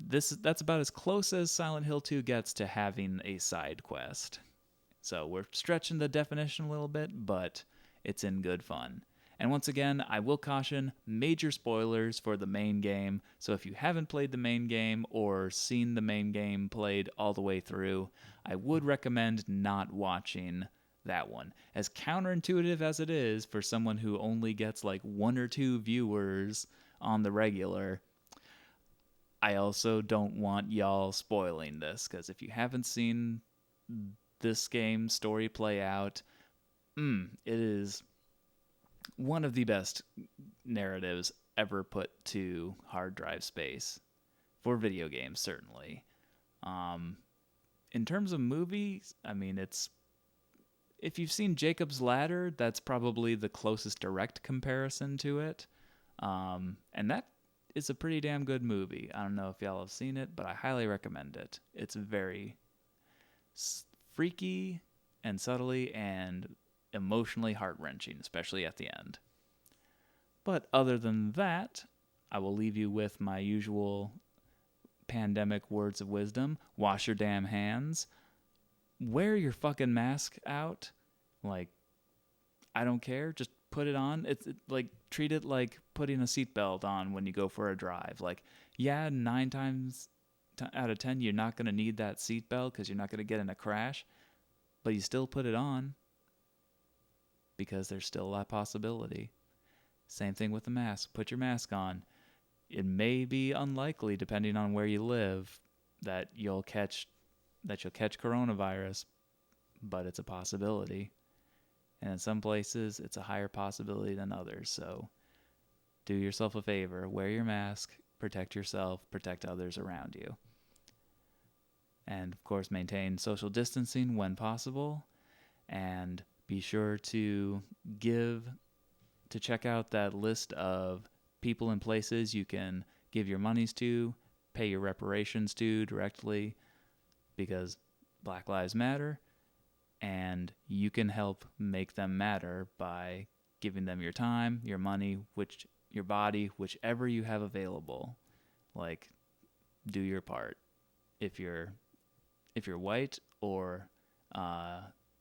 that's about as close as Silent Hill 2 gets to having a side quest. So we're stretching the definition a little bit, but it's in good fun. And once again, I will caution major spoilers for the main game. So if you haven't played the main game or seen the main game played all the way through, I would recommend not watching that one. As counterintuitive as it is for someone who only gets like 1 or 2 viewers on the regular, I also don't want y'all spoiling this, because if you haven't seen this game story play out, it is one of the best narratives ever put to hard drive space for video games, certainly. In terms of movies, I mean, if you've seen Jacob's Ladder, that's probably the closest direct comparison to it. And that is a pretty damn good movie. I don't know if y'all have seen it, but I highly recommend it. It's very freaky and subtly and emotionally heart-wrenching, especially at the end. But other than that, I will leave you with my usual pandemic words of wisdom. Wash your damn hands. Wear your fucking mask out. Like, I don't care. Just put it on. Like, treat it like putting a seatbelt on when you go for a drive. Like, yeah, 9 times out of 10, you're not going to need that seatbelt because you're not going to get in a crash. But you still put it on, because there's still that possibility. Same thing with the mask. Put your mask on. It may be unlikely, depending on where you live, that you'll catch coronavirus, but it's a possibility. And in some places, it's a higher possibility than others. So do yourself a favor. Wear your mask. Protect yourself. Protect others around you. And, of course, maintain social distancing when possible. And be sure to check out that list of people and places you can give your monies to, pay your reparations to directly, because Black Lives Matter, and you can help make them matter by giving them your time, your money, your body, whichever you have available. Like, do your part. If you're white or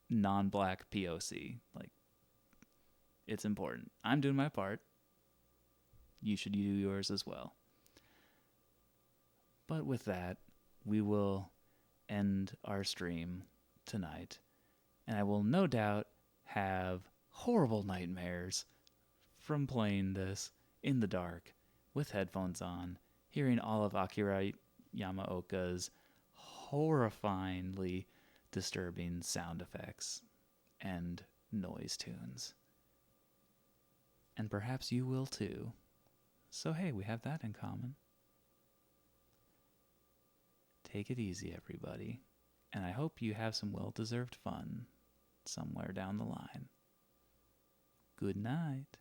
non-black POC, like, it's important. I'm doing my part. You should do yours as well. But with that, we will end our stream tonight, and I will no doubt have horrible nightmares from playing this in the dark with headphones on, hearing all of Akira Yamaoka's horrifyingly disturbing sound effects and noise tunes. And perhaps you will too. So hey, we have that in common. Take it easy, everybody. And I hope you have some well-deserved fun somewhere down the line. Good night.